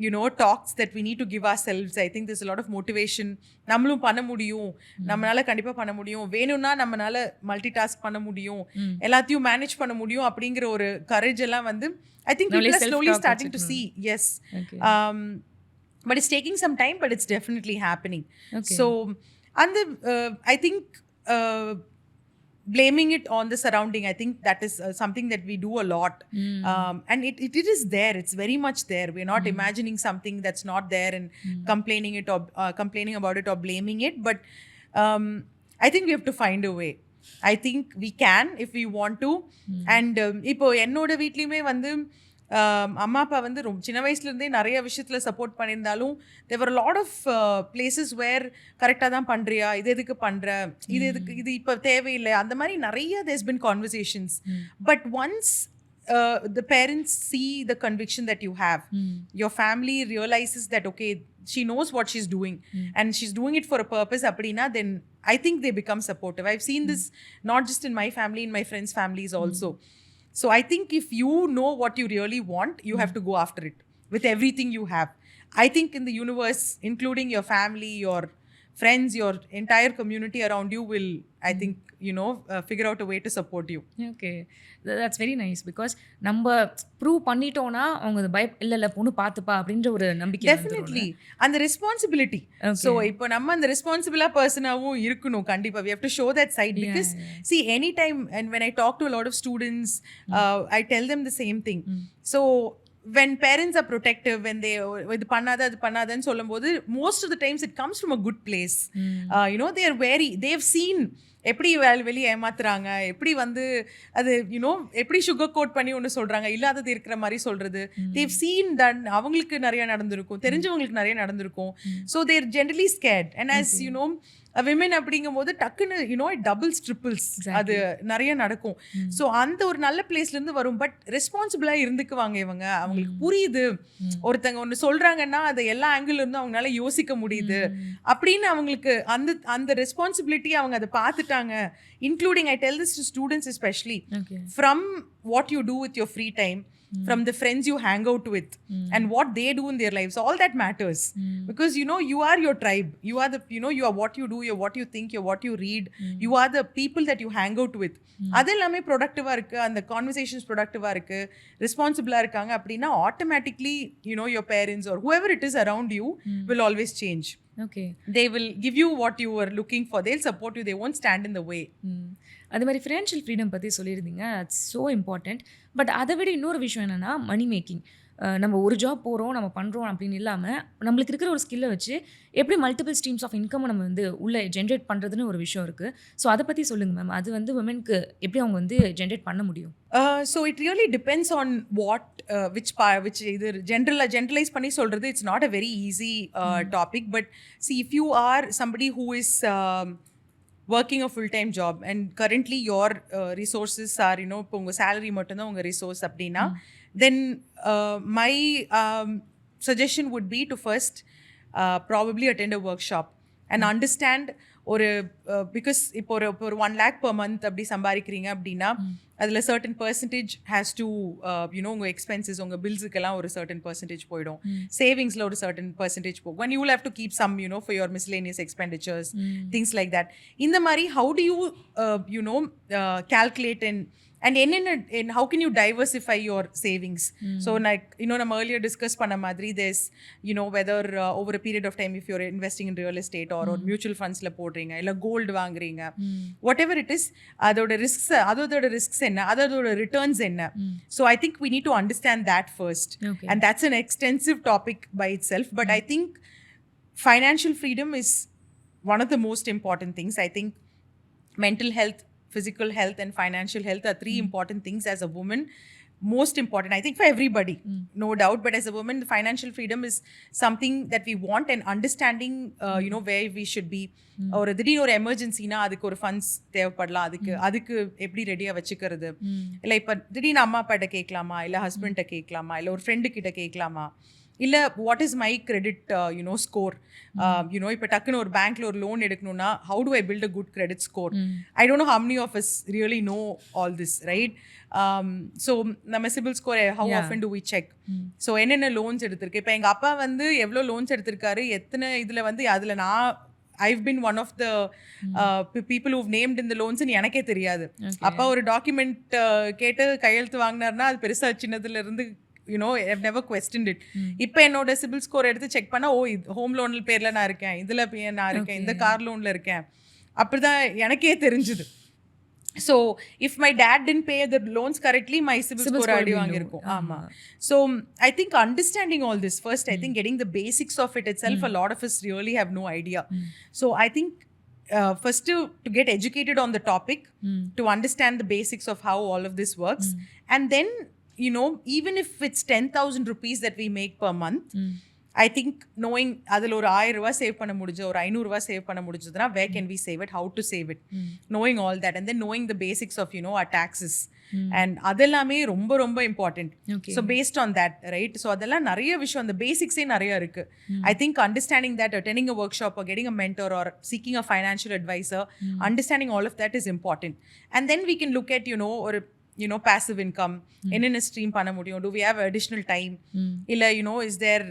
[SPEAKER 1] you know talks that we need to give ourselves. I think there's a lot of motivation. நம்மளும் பண்ண முடியும், நம்மளால கண்டிப்பா பண்ண முடியும், வேணும்னா நம்மளால multi task பண்ண முடியும், எல்லாத்தையும் மேனேஜ் பண்ண முடியும் அப்படிங்கிற ஒரு கரேஜ் எல்லாம் வந்து I think people are slowly starting to see. Yes. But it's taking some time, but it's definitely happening. So and I think blaming it on the surrounding, I think that is something that we do a lot. And it is there, it's very much there. We're not imagining something that's not there and complaining about it or blaming it, but I think we have to find a way. I think we can if we want to. And இப்போ என்னோட வீட்லையுமே வந்து அம்மா அப்பா வந்து ரொம்ப சின்ன வயசுலேருந்தே நிறைய விஷயத்தில் சப்போர்ட் பண்ணியிருந்தாலும் there were a lot of places where கரெக்டாக தான் பண்ணுறியா, இது எதுக்கு பண்ணுற, இது எதுக்கு, இது இப்போ தேவையில்லை, அந்த மாதிரி நிறைய there's been conversations. But once the parents see the conviction that you have. Your family realizes that, okay, she knows what she's doing and she's doing it for a purpose, appadina, then I think they become supportive. I've seen this not just in my family, in my friends' families also. So I think if you know what you really want, you have to go after it with everything you have. I think in the universe, including your family, your friends, your entire community around you will, I think, figure out a way to support you.
[SPEAKER 2] Okay, that's very nice, because நம்ம prove பண்ணிட்டோம்னா அவங்க இல்ல பொண்ணு பார்த்துப்பா அப்படின்ற ஒரு நம்பிக்கை.
[SPEAKER 1] Definitely. And the responsibility. So இப்போ நம்ம அந்த ரெஸ்பான்சிபிளா பர்சனாவும் இருக்கணும் கண்டிப்பா. We have to show that side, because see, anytime, and when I talk to a lot of students, I tell them the same thing. So when parents are protective, when they இது பண்ணாத அது பண்ணாதன்னு சொல்லும்போது, most of the times it comes from a good place. They are they've seen எப்படி வெளியே ஏமாத்துறாங்க, எப்படி வந்து அது எப்படி சுகர் கோட் பண்ணி ஒன்று சொல்றாங்க, இல்லாதது இருக்கிற மாதிரி சொல்றது. தேவ் சீன் தட், அவங்களுக்கு நிறைய நடந்திருக்கும், தெரிஞ்சவங்களுக்கு நிறைய நடந்திருக்கும். So there generally scared. And as women அப்படிங்கும் போது டக்குன்னு டபுள்ஸ் ட்ரிபிள்ஸ் அது நிறைய நடக்கும். ஸோ அந்த ஒரு நல்ல பிளேஸ்ல இருந்து வரும். பட் ரெஸ்பான்சிபிளா இருந்துக்குவாங்க இவங்க. அவங்களுக்கு புரியுது, ஒருத்தங்க ஒன்று சொல்றாங்கன்னா அதை எல்லா ஆங்கிள் இருந்து அவங்களால யோசிக்க முடியுது அப்படின்னு அவங்களுக்கு அந்த ரெஸ்பான்சிபிலிட்டி அவங்க அதை பார்த்துட்டாங்க. Including, I tell this to students especially, from what you do with your free time, from the friends you hang out with, and what they do in their lives, all that matters. Because you are your tribe, you are the you are what you do, you're what you think, you're what you read, you are the people that you hang out with. அதெல்லாமே ப்ரொடக்டிவா இருக்கு, அந்த conversations ப்ரொடக்டிவா இருக்கு, ரெஸ்பான்சிபிளா இருக்காங்க அப்படின்னா automatically your parents or whoever it is around you will always change.
[SPEAKER 2] Okay,
[SPEAKER 1] they will give you what you were looking for, they'll support you, they won't stand in the way.
[SPEAKER 2] அது மாதிரி financial freedom பற்றி சொல்லியிருந்தீங்க, it's so important. But அதை விட இன்னொரு விஷயம் என்னென்னா money making. நம்ம ஒரு ஜாப் போகிறோம், நம்ம பண்ணுறோம் அப்படின்னு இல்லாமல் நம்மளுக்கு இருக்கிற ஒரு ஸ்கில்லை வச்சு எப்படி மல்டிபிள் ஸ்ட்ரீம்ஸ் ஆஃப் இன்கம் நம்ம வந்து உள்ளே ஜென்ரேட் பண்ணுறதுன்னு ஒரு விஷயம் இருக்குது. ஸோ அதை பற்றி சொல்லுங்கள் மேம். அது வந்து விமென்க்கு எப்படி அவங்க வந்து ஜென்ரேட் பண்ண முடியும்?
[SPEAKER 1] So it really depends on what which இது ஜென்ரலைஸ் பண்ணி சொல்கிறது, it's not a very easy topic. But see, if you are somebody who is working a full-time job and currently your resources are இப்போ உங்கள் salary மட்டும்தான் உங்கள் resource அப்படின்னா, then my suggestion would be to first probably attend a workshop and understand ஒரு because இப்போ ஒரு 1 lakh per month அப்படி சம்பாதிக்கிறீங்க அப்படின்னா அதில் certain percentage has to உங்கள் எக்ஸ்பென்சஸ், உங்கள் பில்ஸுக்கெல்லாம் ஒரு certain percentage போயிடும், சேவிங்ஸில் ஒரு certain percentage போகும், and you will have to keep some for your miscellaneous expenditures, things like that. இந்த மாதிரி how do you calculate and how can you diversify your savings? So like நம்ம earlier discuss பண்ண மாதிரி, there's whether over a period of time if you're investing in real estate or mutual funds la போடுறீங்க, இல்ல gold வாங்குறீங்க, whatever it is, அதோட risks என்ன, அதோட returns என்ன. So I think we need to understand that first. And that's an extensive topic by itself, but I think financial freedom is one of the most important things. I think mental health, physical health and financial health are 3 important things as a woman. Most important, I think, for everybody, no doubt, but as a woman, the financial freedom is something that we want, and understanding where we should be. ஒரு திடீர்னு ஒரு எமர்ஜென்சினா அதுக்கு ஒரு funds தேவைப்படலாம், அதுக்கு எப்படி ரெடியாக வச்சுக்கிறது, இல்லை இப்போ திடீர்னு அம்மா அப்பாட்ட கேட்கலாமா, இல்லை ஹஸ்பண்ட்டை கேட்கலாமா, இல்லை ஒரு ஃப்ரெண்டு கிட்ட கேட்கலாமா, இல்லை what is my credit score. இப்போ டக்குன்னு ஒரு பேங்க்ல ஒரு லோன் எடுக்கணும்னா how do I build a good credit score? I don't know how many of us really know all this, right? So நம்ம CIBIL score how often do we check? So என்னென்ன loans எடுத்திருக்கு, இப்போ எங்கள் அப்பா வந்து எவ்வளோ லோன்ஸ் எடுத்திருக்காரு, எத்தனை இதில் வந்து அதில் I've been one of the people who've named in the loans ன்னு எனக்கே தெரியாது. அப்பா ஒரு டாக்குமெண்ட் கேட்டு கையெழுத்து வாங்கினார்னா அது பெருசாக சின்னதுல இருந்து I've never questioned it. இப்போ என்னோட சிபில் ஸ்கோர் எடுத்து செக் பண்ணா, இது ஹோம் லோன் பேர்ல நான் இருக்கேன், இதுல நான் இருக்கேன், இந்த கார் லோன்ல இருக்கேன், அப்படிதான் எனக்கே தெரிஞ்சுது. So if my dad didn't pay the loans correctly, my cibil score adi vaangirukkum. Ama. So I think understanding all this first, I think getting the basics of it itself, a lot of us really have no idea. So I think first to get educated on the topic, to understand the basics of how all of this works, and then even if it's 10,000 rupees that we make per month, I think knowing அதில் ஒரு 1000 ரூபா save பண்ண முடிஞ்சு, ஒரு 500 ரூபா save பண்ண முடிஞ்சதுன்னா where can we save it, how to save it, knowing all that, and then knowing the basics of our taxes, and அதெல்லாமே ரொம்ப ரொம்ப important.
[SPEAKER 2] Okay.
[SPEAKER 1] So based on that right, so அதெல்லாம் நிறைய விஷயம், அந்த பேசிக்ஸே நிறைய இருக்கு. ஐ think understanding that, attending a workshop or getting a mentor or seeking a financial advisor, understanding all of that is important. And then we can look at ஒரு passive income, என்னென்ன stream பண்ண முடியும், do we have additional time, இல்ல is there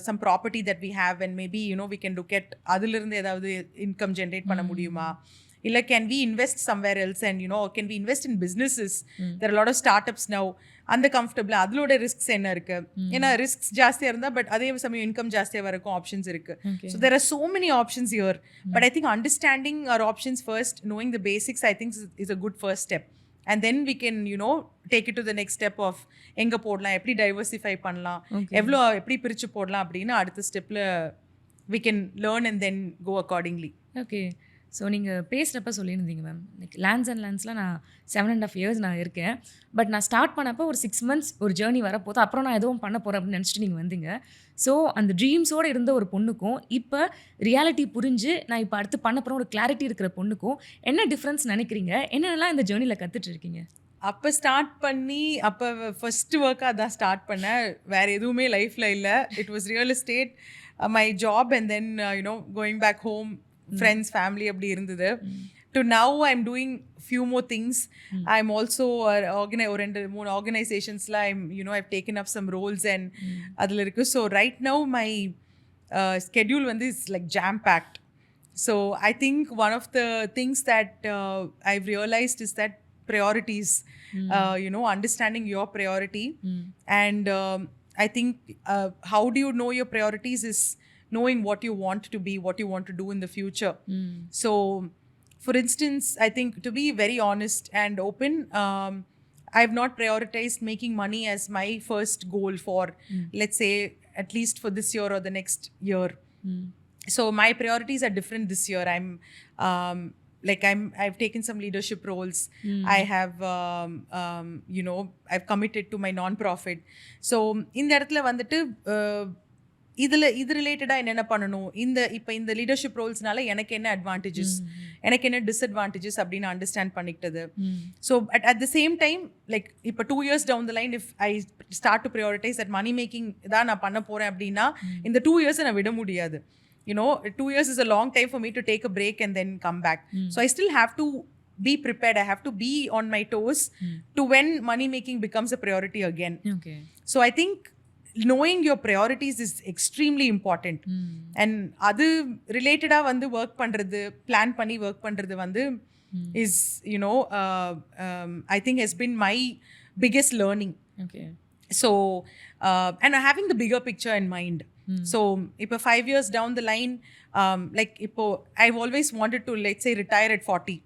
[SPEAKER 1] some property that we have and maybe we can look at அதுல இருந்து ஏதாவது income generate பண்ண முடியுமா, இல்ல can we invest somewhere else and can we invest in businesses, there are a lot of startups now, அந்த comfortable அதோட risks என்ன இருக்கு, ஏன்னா ரிஸ்க்ஸ் ஜாஸ்தியா இருந்தா பட் அதே சமயம் இன்கம் ஜாஸ்தியா வரக்கும் ஆப்ஷன்ஸ் இருக்கு. So there are so many options here, but I think understanding our options first, knowing the basics, I think is a good first step. And then we can take it to the next step of எங்க போடலாம், எப்படி diversify பண்ணலாம், எவ்வளோ எப்படி பிரிச்சு போடலாம் அப்படின்னு அடுத்த ஸ்டெப்ல we can learn and then go accordingly.
[SPEAKER 2] Okay. So நீங்கள் பேசுகிறப்ப சொல்லியிருந்தீங்க மேம், லைக் லேண்ட்ஸ்லாம் நான் 7.5 years நான் இருக்கேன், பட் நான் ஸ்டார்ட் பண்ணப்போ ஒரு 6 months ஒரு ஜேர்னி வரப்போது, அப்புறம் நான் எதுவும் பண்ண போகிறேன் அப்படின்னு நினச்சிட்டு நீங்கள் வந்தீங்க. ஸோ அந்த ட்ரீம்ஸோடு இருந்த ஒரு பொண்ணுக்கும் இப்போ ரியாலிட்டி புரிஞ்சு நான் இப்போ அடுத்து பண்ண போகிற ஒரு கிளாரிட்டி இருக்கிற பொண்ணுக்கும் என்ன டிஃப்ரென்ஸ் நினைக்கிறீங்க, என்னென்னலாம் இந்த ஜேர்னியில் கற்றுட்டு இருக்கீங்க?
[SPEAKER 1] அப்போ ஸ்டார்ட் பண்ணி அப்போ ஃபர்ஸ்ட் ஒர்க்காக அதான் ஸ்டார்ட் பண்ணேன், வேறு எதுவுமே லைஃப்பில் இல்லை. It was real estate, my job, and then going back home, friends, family அப்படி இருந்தது. To now I'm doing few more things. I'm also ஒரு 2-3 organizationsல I've taken up some roles and அதில் இருக்கு. So right now my schedule வந்து is like jam packed. So I think one of the things that I've realized is that priorities, understanding your priority, and I think how do you know your priorities is knowing what you want to be, what you want to do in the future. So for instance, I think, to be very honest and open, I've not prioritized making money as my first goal for let's say at least for this year or the next year. So my priorities are different this year. I've taken some leadership roles. I have I've committed to my non-profit. So இந்த இடத்துல வந்துட்டு இது ரிலேட்டடாக என்னென்ன பண்ணணும், இப்போ இந்த leadership ரோல்ஸ்னால எனக்கு என்ன அட்வான்டேஜஸ், எனக்கு என்ன டிஸ்அட்வான்டேஜஸ் அப்படின்னு அண்டர்ஸ்டாண்ட் பண்ணிக்கிட்டது. So at the same time like இப்போ 2 years down the line, if I start to prioritize that money making தான் நான் பண்ண போகிறேன் அப்படின்னா இந்த 2 years நான் விட முடியாது. 2 years is a long time for me to take a break and then come back. So I still have to be prepared. I have to be on my toes to when money making becomes a priority again.
[SPEAKER 2] Okay.
[SPEAKER 1] So I think knowing your priorities is extremely important. And adu related வந்து work பண்றது, plan பண்ணி work பண்றது வந்து is I think has been my biggest learning.
[SPEAKER 2] Okay.
[SPEAKER 1] So and having the bigger picture in mind. So இப்போ 5 years down the line, like இப்போ I've always wanted to, let's say, retire at 40.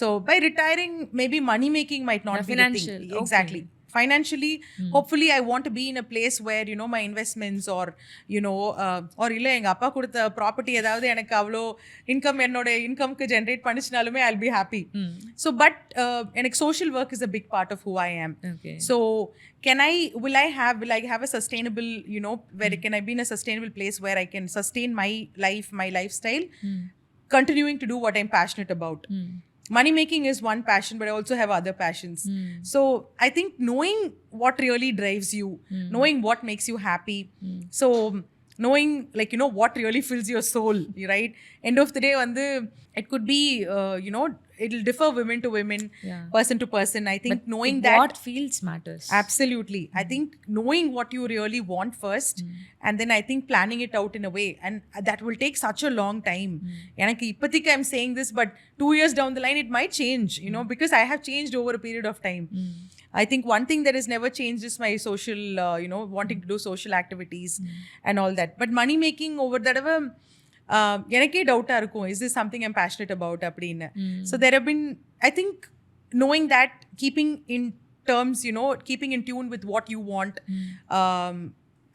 [SPEAKER 1] So by retiring, maybe money making might not be the thing. Exactly. Okay. Financially, hopefully I want to be in a place where my investments or or இல்ல எங்க அப்பா கொடுத்த property ஏதாவது எனக்கு அவ்வளோ income என்னோட இன்கம்க்கு generate பண்ணிச்சுனாலுமே I'll be happy. So but எனக்கு social work is a big part of who I am.
[SPEAKER 2] Okay.
[SPEAKER 1] So will I have a sustainable, where can I be in a sustainable place where I can sustain my life, my lifestyle, continuing to do what I'm passionate about. Money making is one passion, but I also have other passions. So I think knowing what really drives you, knowing what makes you happy, so knowing what really fills your soul, right? End of the day it could be it'll differ women to women, person to person. I think but knowing that
[SPEAKER 2] what feels matters.
[SPEAKER 1] Absolutely. I think knowing what you really want first, and then I think planning it out in a way, and that will take such a long time. Enakku ipathikku I'm saying this, but 2 years down the line it might change, because I have changed over a period of time. I think one thing that has never changed is my social wanting to do social activities and all that. But money making over that ever எனக்கே டவுட்டாக இருக்கும், is this something I'm passionate about அப்படின்னு. So there have been, I think knowing that, keeping in terms, keeping in tune with what you want,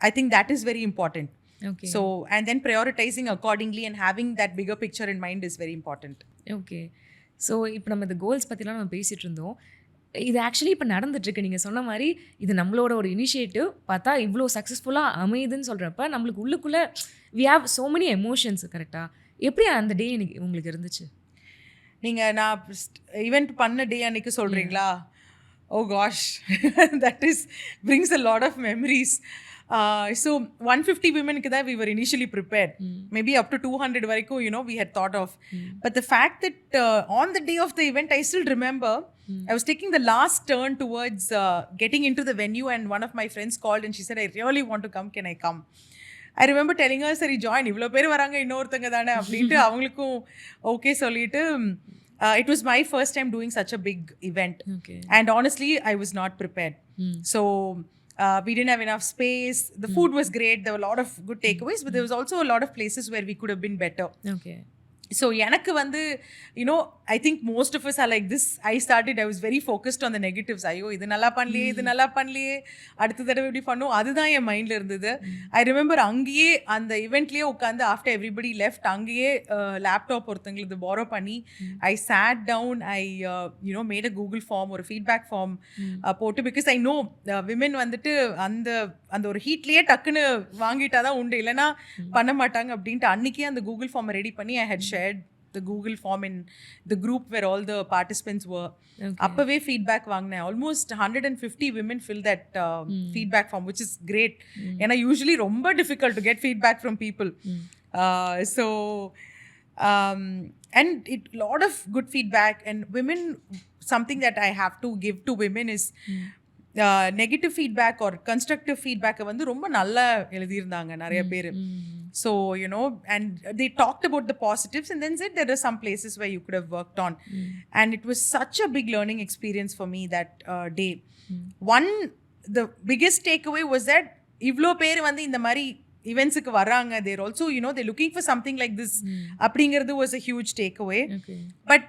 [SPEAKER 1] I think that is very important.
[SPEAKER 2] Okay.
[SPEAKER 1] So and then prioritizing accordingly and having that bigger picture in mind is very important.
[SPEAKER 2] Okay. So இப்போ நம்ம இந்த goals பற்றிலாம் நம்ம பேசிகிட்டு இருந்தோம். இது actually இப்போ நடந்துட்டுருக்கு. நீங்கள் சொன்ன மாதிரி இது நம்மளோட ஒரு இனிஷியேட்டிவ் பார்த்தா இவ்வளோ சக்ஸஸ்ஃபுல்லாக அமையுதுன்னு சொல்கிறப்ப நம்மளுக்கு உள்ளுக்குள்ளே we have so many emotions. கரெக்டாக எப்படி அந்த டே உங்களுக்கு இருந்துச்சு?
[SPEAKER 1] நீங்கள் நான் ஈவெண்ட் பண்ண டே அன்னைக்கு சொல்கிறீங்களா? Oh gosh, that brings a lot of memories. So 150 women that we were initially prepared. Maybe up to 200 varaiku, we had thought of. But the fact that on the day of the event, I still remember, I was taking the last turn towards getting into the venue, and one of my friends called and she said, I really want to come, can I come? I remember telling her, சரி join, இவ்வளோ பேர் வராங்க, இன்னொருத்தங்க தானே அப்படின்ட்டு அவங்களுக்கும் okay சொல்லிட்டு, it was my first time doing such a big event. Okay. And honestly, I was not prepared. So we didn't have enough space. The food was great. There were a lot of good takeaways, but there was also a lot of places where we could have been better. Okay. So எனக்கு வந்து, I think most of us are like this. I was very focused on the negatives. ஐயோ இது நல்லா பண்ணலையே அடுத்த தடவை இப்படி பண்ணும், அதுதான் என் மைண்டில் இருந்தது. ஐ ரிமெம்பர் அங்கேயே அந்த இவெண்ட்லேயே உட்காந்து ஆஃப்டர் எவ்ரிபடி லெஃப்ட் அங்கேயே லேப்டாப் ஒருத்தங்களுக்கு பாரோ பண்ணி I sat down. I made a Google form, ஒரு ஃபீட்பேக் ஃபார்ம் போட்டு, பிகாஸ் ஐ நோ விமென் வந்துட்டு அந்த அந்த ஒரு ஹீட்லேயே டக்குன்னு வாங்கிட்டாதான் உண்டு, இல்லைன்னா பண்ண மாட்டாங்க அப்படின்ட்டு அன்னைக்கே அந்த கூகுள் ஃபார்மை ரெடி பண்ணி ஐ had shared the Google form in the group where all the participants were. Appave feedback vaangna, almost 150 women filled that feedback form, which is great. And usually romba difficult to get feedback from people. So and it lot of good feedback. And women, something that I have to give to women is negative feedback or constructive ஃபீட்பேக்கை வந்து ரொம்ப நல்லா எழுதியிருந்தாங்க நிறைய பேர். So and they talked about the positives and then said there are some places where you could have worked on. And it was such a big learning experience for me that day. The biggest takeaway was that இவ்வளோ பேர் வந்து இந்த மாதிரி இவெண்ட்ஸுக்கு வர்றாங்க, தேர் also they're looking for something like this அப்படிங்கிறது was a huge takeaway. But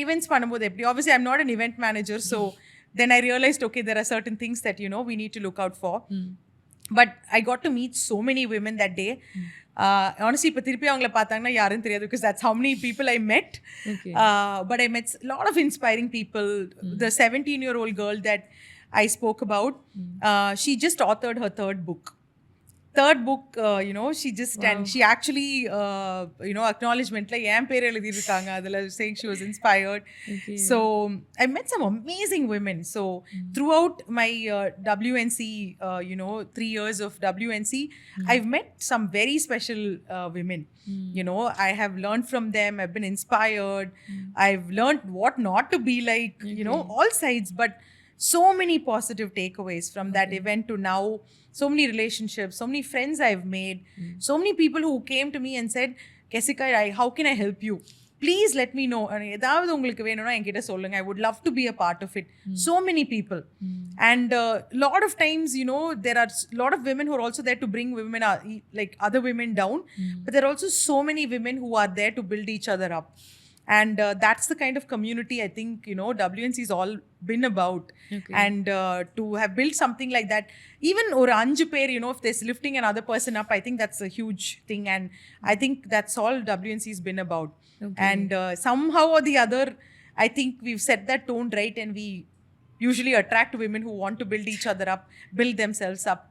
[SPEAKER 1] events பண்ணும்போது எப்படி, obviously I'm not an event manager, so then I realized, okay, there are certain things that we need to look out for. But I got to meet so many women that day. Honestly, இப்போ திருப்பி அவங்கள பார்த்தாங்கன்னா யாரும் தெரியாது, because that's how many people I met. But I met a lot of inspiring people. The 17-year-old girl that I spoke about, she just authored her third book, she just and she actually acknowledgement la em per eludhirukanga adula saying she was inspired. So I met some amazing women. So throughout my WNC 3 years of WNC, I've met some very special women. I have learned from them, I've been inspired, I've learned what not to be like, all sides. But so many positive takeaways from that event to now. So many relationships, so many friends I've made, so many people who came to me and said, Kesica, how can I help you? Please let me know. ஏதாவது உங்களுக்கு வேணும்னா என்கிட்ட சொல்லுங்க, I would love to be a part of it. So many people. And lot of times, there are a lot of women who are also there to bring women, like other women down. But there are also so many women who are there to build each other up. And that's the kind of community I think WNC has all been about. And to have built something like that, even or 5 pair, if there's lifting another person up, I think that's a huge thing. And I think that's all WNC has been about. And somehow or the other, I think we've set that tone right, and we usually attract women who want to build each other up, build themselves up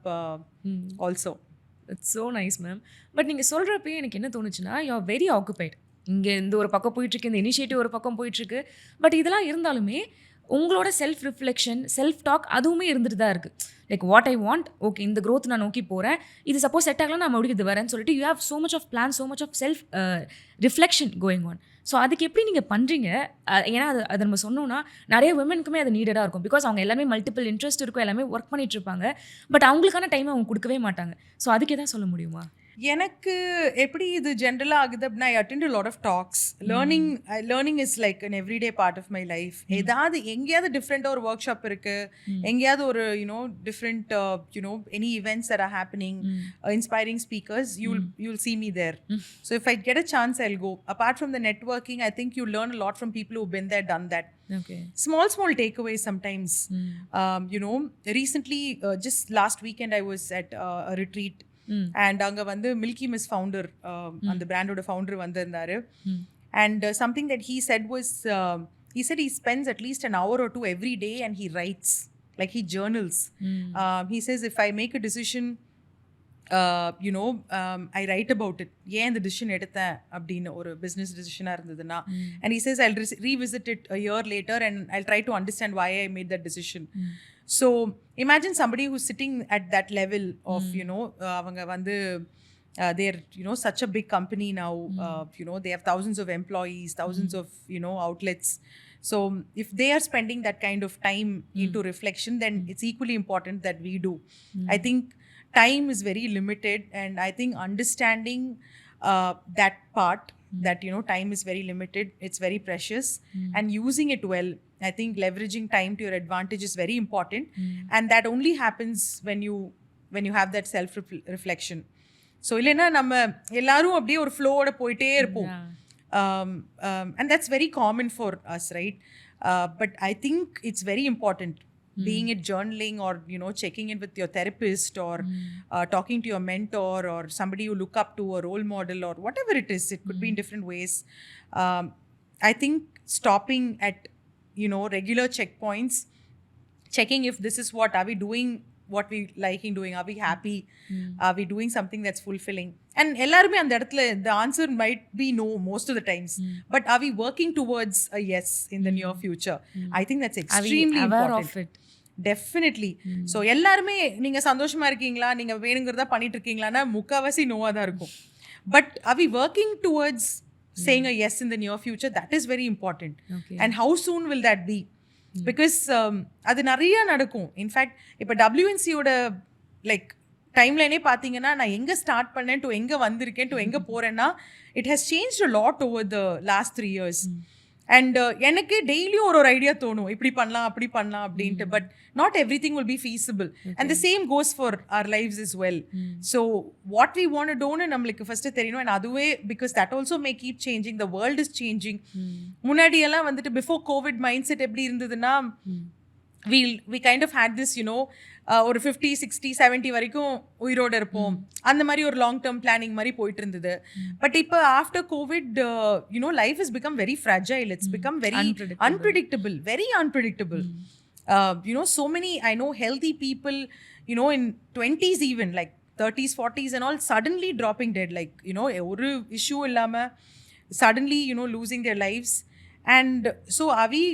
[SPEAKER 1] also.
[SPEAKER 2] It's so nice, ma'am. But நீங்க சொல்றப்பே எனக்கு என்ன தோணுச்சுன்னா, you are very occupied. இங்கே இந்த ஒரு பக்கம் போயிட்டுருக்கு, இந்த இனிஷியேட்டிவ் ஒரு பக்கம் போயிட்டுருக்கு. பட் இதெல்லாம் இருந்தாலுமே உங்களோட செல்ஃப் ரிஃப்ளெக்ஷன், செல்ஃப் டாக் அதுவுமே இருந்துட்டு தான் இருக்குது. Like what I want, okay இந்த க்ரோத் நான் நோக்கி போகிறேன், இது சப்போஸ் செட் ஆகலாம் நான் மறுபடியும் இது வரேன்னு சொல்லிட்டு you have so much of plan, so much of self reflection going on. So அதுக்கு எப்படி நீங்கள் பண்ணுறீங்க? ஏன்னா அதை நம்ம சொன்னோன்னா நிறைய விமனுக்குமே அது நீடடாக இருக்கும். பிகாஸ் அவங்க எல்லாமே மல்டிபிள் இன்ட்ரெஸ்ட் இருக்கும், எல்லாமே ஒர்க் பண்ணிட்டு இருப்பாங்க. பட் அவங்களுக்கான டைமை அவங்க கொடுக்கவே மாட்டாங்க. ஸோ அதுக்கு எதாவது சொல்ல முடியுமா?
[SPEAKER 1] எனக்கு எப்படி இது ஜென்ரலாக ஆகுது அப்படின்னா, ஐ attend a lot of talks. Learning is like an everyday part of my life. ஏதாவது எங்கேயாவது டிஃப்ரெண்ட்டாக ஒரு ஒர்க் ஷாப் இருக்குது, எங்கேயாவது ஒரு different any events that are happening, inspiring speakers, you'll see me there. So if I get a chance, I'll go. Apart from the networking, I think you learn a lot from people who've been there, done that. Small takeaways sometimes. Recently, just last weekend, I was at a retreat. And அங்கே வந்து milky miss founder, அந்த பிராண்டோட founder வந்திருந்தாரு. And something that he said was, he said he spends at least an hour or two every day and he writes, like he journals. He says, if I make a decision I write about it. ஏன் இந்த decision எடுத்தேன் அப்படின்னு ஒரு business டிசிஷனாக இருந்ததுன்னா and he says I'll revisit it a year later and I'll try to understand why I made that decision. So imagine somebody who's sitting at that level of அவங்க வந்து they're such a big company now. They have thousands of employees, thousands of outlets. So if they are spending that kind of time into reflection, then it's equally important that we do. I think time is very limited, and I think understanding that part, that time is very limited, it's very precious, and using it well, I think leveraging time to your advantage is very important. And that only happens when you have that self reflection. So இல்லைன்னா நம்ம எல்லாரும் அப்படியே ஒரு ஃப்ளோவோட போயிட்டே இருப்போம். And that's very common for us, right? But I think it's very important, being it journaling or checking in with your therapist or talking to your mentor or somebody you look up to, a role model or whatever it is. It could be in different ways. I think stopping at regular checkpoints, checking if this is what are we doing, what we liking doing, are we happy, are we doing something that's fulfilling. And எல்லாருமே அந்த இடத்துல the answer might be no most of the times, but are we working towards a yes in the near future? I think that's extremely important. Of it. Definitely. So எல்லாருமே நீங்க சந்தோஷமா இருக்கீங்களா, நீங்க வேணுங்கிறதா பண்ணிட்டு இருக்கீங்களானா முக்காவாசி நோவா தான் இருக்கும். But are we working towards saying a yes in the near future? That is very important. Okay. And how soon will that be? Because அது நிறைய நடக்கும். இன்ஃபேக்ட் இப்போ WNCயோட லைக் டைம்லைனே பார்த்தீங்கன்னா நான் எங்கே ஸ்டார்ட் பண்ணேன் டு எங்கே வந்திருக்கேன் டு எங்கே போகிறேன்னா it has change a lot over the last 3 years. And எனக்கு டெய்லியும் ஒரு ஐடியா தோணும், இப்படி பண்ணலாம் அப்படி பண்ணலாம் அப்படின்ட்டு. But not everything will be feasible. And the same goes for our life's is well. So what we want டோன்னு நம்மளுக்கு ஃபஸ்ட்டு தெரியணும். அண்ட் அதுவே because that also may keep changing, the world is changing. முன்னாடியெல்லாம் வந்துட்டு before Covid mind set எப்படி இருந்ததுன்னா we kind of had this ஒரு 50, 60, 70 வரைக்கும் உயிரோடு இருப்போம், அந்த மாதிரி ஒரு லாங் டேர்ம் பிளானிங் மாதிரி போயிட்டு இருந்தது. பட் இப்போ after Covid life is become very fragile, it's become very unpredictable, very unpredictable. So many, I know healthy people, in 20s even, like 30s, 40s and all, suddenly dropping dead, like, ஒரு issue இல்லாம suddenly, losing their lives. And so are we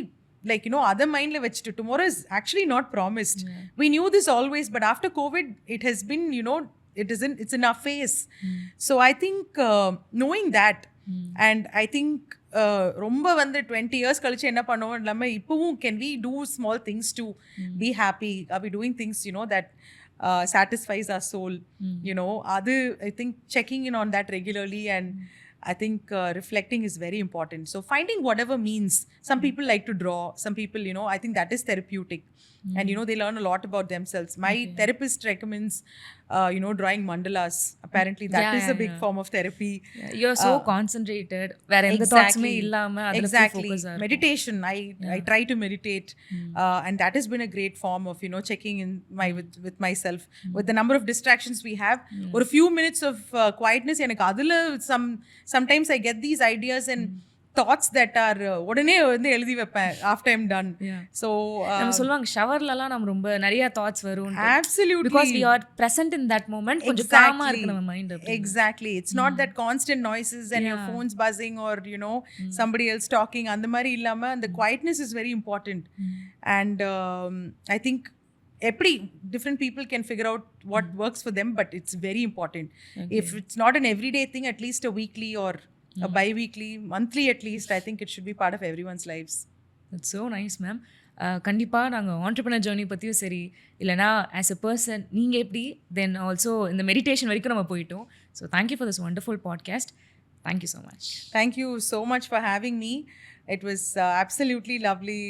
[SPEAKER 1] like other mindla vechittu tomorrow is actually not promised. We knew this always, but after COVID it has been it's in our face. So I think knowing that, and I think ரொம்ப வந்து 20 years கழிச்சு என்ன பண்ணுவோம் இல்லாம இப்பவும் can we do small things to be happy, are we doing things that satisfies our soul. adu I think checking in on that regularly, and I think reflecting is very important. So finding whatever means. Some people like to draw. Some people, I think that is therapeutic. And, they learn a lot about themselves. My therapist recommends, drawing mandalas. Apparently that is a big form of therapy.
[SPEAKER 2] Yeah. You're so concentrated. Where the thoughts may illama.
[SPEAKER 1] Exactly. Meditation. I try to meditate. And that has been a great form of, checking in with myself. With the number of distractions we have. Or a few minutes of quietness. Sometimes I get these ideas and thoughts that are உடனே வந்து எழுதி வைப்பேன் after I'm done. So
[SPEAKER 2] நம்ம சொல்வாங்க ஷவர்லலாம் நம்ம ரொம்ப நிறைய thoughts வரும்.
[SPEAKER 1] Absolutely.
[SPEAKER 2] Because we are present in that moment. கொஞ்சம் காமா இருக்கு நம்ம mind.
[SPEAKER 1] Exactly. It's not that constant noises and your phone's buzzing or somebody else talking. அந்த மாதிரி இல்லாம the quietness is very important. And I think every different people can figure out what works for them, but it's very important. If it's not an everyday thing, at least a weekly or a bi-weekly, monthly at least, I think it should be part of everyone's lives.
[SPEAKER 2] That's so nice, ma'am. கண்டிப்பாக நாங்கள் entrepreneur journey பற்றியும் சரி, இல்லைனா as a person நீங்கள் எப்படி, then also இந்த meditation வரைக்கும் நம்ம போயிட்டோம். So thank you for this wonderful podcast. Thank you so much.
[SPEAKER 1] Thank you so much for having me. It was absolutely lovely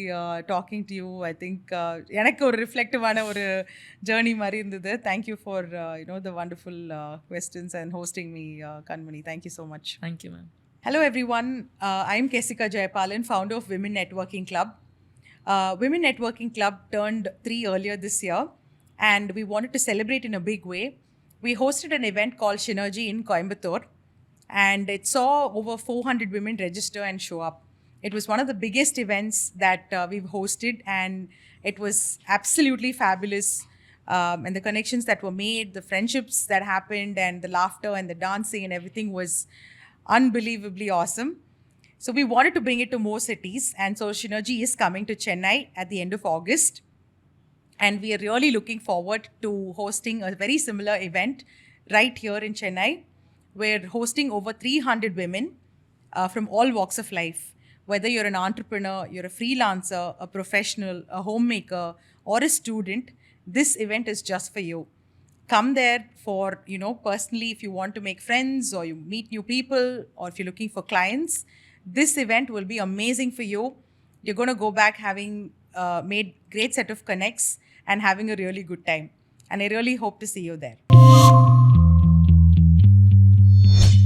[SPEAKER 1] talking to you. I think எனக்கு ஒரு ரிஃப்ளெக்டிவான ஒரு journey மாதிரி இருந்தது. Thank you for the wonderful questions and hosting me, Kanmani. Thank you so much.
[SPEAKER 2] Thank you, ma'am.
[SPEAKER 1] Hello everyone. I'm Kesica Jayapalan, founder of Women Networking Club. Women Networking Club turned 3 earlier this year, and we wanted to celebrate in a big way. We hosted an event called Synergy in Coimbatore, and it saw over 400 women register and show up. It was one of the biggest events that we've hosted, and it was absolutely fabulous. and the connections that were made, the friendships that happened, and the laughter and the dancing and everything was unbelievably awesome. So we wanted to bring it to more cities, and so Synergy is coming to Chennai at the end of August. And we are really looking forward to hosting a very similar event right here in Chennai. We're hosting over 300 women from all walks of life. Whether you're an entrepreneur, you're a freelancer, a professional, a homemaker, or a student, this event is just for you. Come there for, personally, if you want to make friends or you meet new people, or if you're looking for clients, this event will be amazing for you. You're going to go back having made great set of connects and having a really good time. And I really hope to see you there.